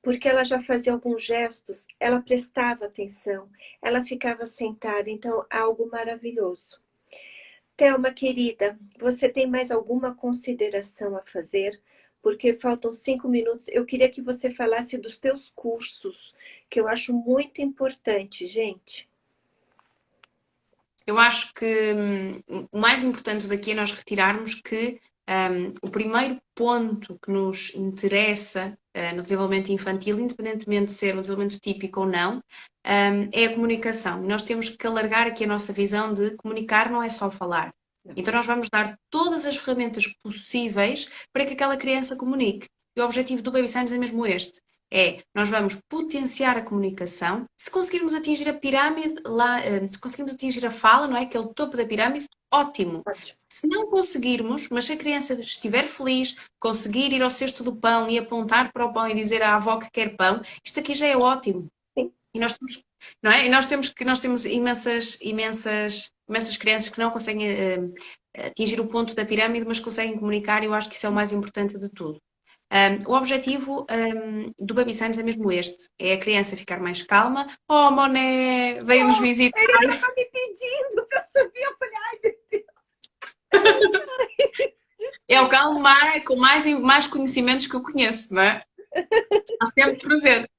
Porque ela já fazia alguns gestos, ela prestava atenção, ela ficava sentada, então algo maravilhoso. Thelma, querida, você tem mais alguma consideração a fazer? Porque faltam 5 minutos. Eu queria que você falasse dos teus cursos, que eu acho muito importante, gente. Eu acho que o mais importante daqui é nós retirarmos que o primeiro ponto que nos interessa no desenvolvimento infantil, independentemente de ser um desenvolvimento típico ou não, é a comunicação. E nós temos que alargar aqui a nossa visão de comunicar não é só falar. Então nós vamos dar todas as ferramentas possíveis para que aquela criança comunique. E o objetivo do Baby Signs é mesmo este. Nós vamos potenciar a comunicação. Se conseguirmos atingir a pirâmide, lá, se conseguirmos atingir a fala, não é? Que é o topo da pirâmide, ótimo. Se não conseguirmos, mas se a criança estiver feliz, conseguir ir ao cesto do pão e apontar para o pão e dizer à avó que quer pão, isto aqui já é ótimo. Sim. E nós temos, não é? E nós temos imensas crianças que não conseguem atingir o ponto da pirâmide, mas conseguem comunicar, e eu acho que isso é o mais importante de tudo. O objetivo do Baby Signs é mesmo este: é a criança ficar mais calma. Oh, Moné, veio-nos visitar. Ele estava me pedindo para subir, eu falei, ai meu Deus. É o cão com mais conhecimentos que eu conheço, não é? Está sempre presente.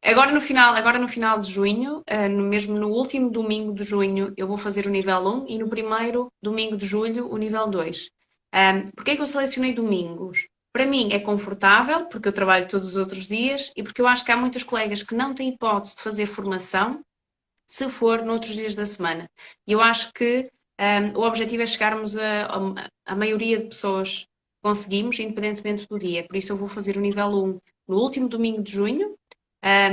Agora no final de junho, mesmo no último domingo de junho, eu vou fazer o nível 1 e no primeiro domingo de julho o nível 2. Porquê é que eu selecionei domingos? Para mim é confortável, porque eu trabalho todos os outros dias e porque eu acho que há muitas colegas que não têm hipótese de fazer formação se for noutros dias da semana. E eu acho que o objetivo é chegarmos a maioria de pessoas conseguimos, independentemente do dia. Por isso eu vou fazer o nível 1 no último domingo de junho,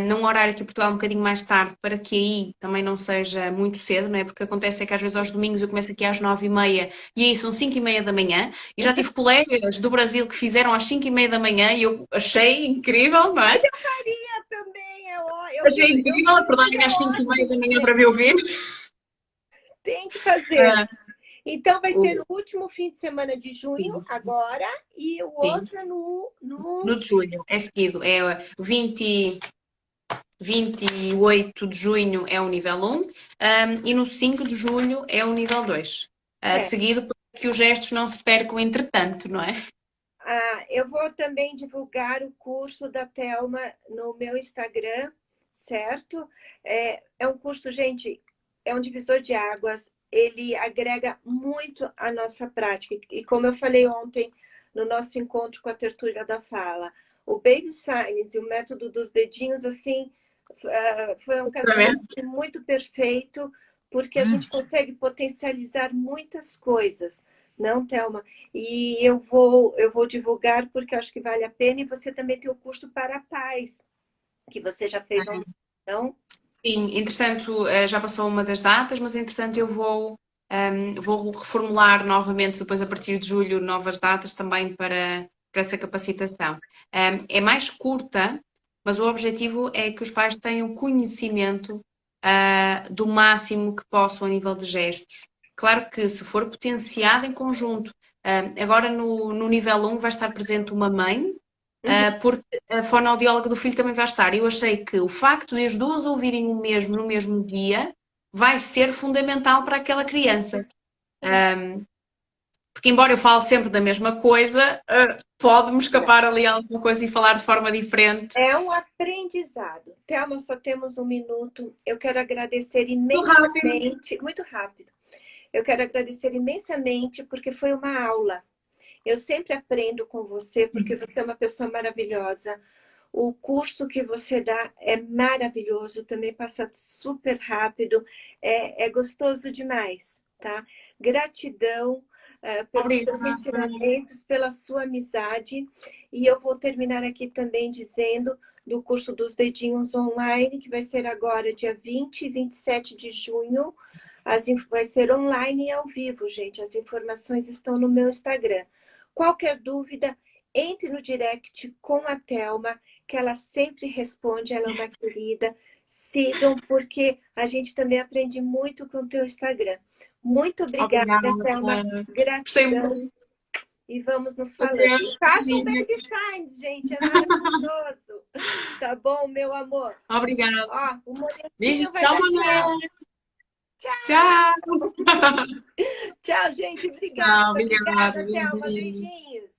num horário aqui em Portugal um bocadinho mais tarde, para que aí também não seja muito cedo, não é? Porque acontece é que às vezes aos domingos eu começo aqui às 9h30 e aí são 5h30 da manhã, e já tive colegas do Brasil que fizeram às 5h30 da manhã e eu achei incrível, não é? Mas eu faria também, Achei incrível acordarem às 5h30 da manhã para me ouvir. Tem que fazer. Então vai ser no último fim de semana de junho, Sim. agora, e o outro é no de julho, é seguido, é 28 de junho é o nível 1 e no 5 de julho é o nível 2. Seguido para que os gestos não se percam entretanto, não é? Eu vou também divulgar o curso da Thelma no meu Instagram, certo? É um curso, gente, é um divisor de águas, ele agrega muito à nossa prática. E como eu falei ontem no nosso encontro com a Tertúlia da Fala, o Baby Signs e o método dos dedinhos, assim, foi um casamento muito perfeito, porque a gente consegue potencializar muitas coisas. Não, Thelma? E eu vou divulgar porque eu acho que vale a pena. E você também tem o curso para pais, que você já fez online, não? Sim, entretanto, já passou uma das datas, mas entretanto eu vou reformular novamente, depois a partir de julho, novas datas também para essa capacitação. É mais curta, mas o objetivo é que os pais tenham conhecimento do máximo que possam a nível de gestos. Claro que se for potenciado em conjunto, agora no nível 1 vai estar presente uma mãe, porque a fonoaudióloga do filho também vai estar. Eu achei que o facto de as duas ouvirem o mesmo no mesmo dia vai ser fundamental para aquela criança. Porque embora eu fale sempre da mesma coisa, pode-me escapar ali alguma coisa e falar de forma diferente. É um aprendizado. Thelma, só temos 1 minuto. Eu quero agradecer imensamente, muito rápido. Eu quero agradecer imensamente porque foi uma aula. Eu sempre aprendo com você porque você é uma pessoa maravilhosa. O curso que você dá é maravilhoso, também passa super rápido, é gostoso demais, tá? Gratidão pelos seus ensinamentos, pela sua amizade. E eu vou terminar aqui também dizendo do curso dos dedinhos online, que vai ser agora dia 20 e 27 de junho. Vai ser online e ao vivo, gente. As informações estão no meu Instagram. Qualquer dúvida, entre no direct com a Thelma, que ela sempre responde, ela é uma querida. Sigam, porque a gente também aprende muito com o teu Instagram. Muito obrigada, Thelma. Obrigada. Gostei Gratidão. muito. E vamos nos falando. Adeus, E façam um beijinho. baby signs, gente. É maravilhoso. Tá bom, meu amor? Obrigada. Ó, o Beijo, Moreninho vai tchau, dar tchau. Manuel. Tchau. Tchau, gente. Obrigada. Tchau, obrigada. Obrigada, Thelma. Beijinho. Beijinhos.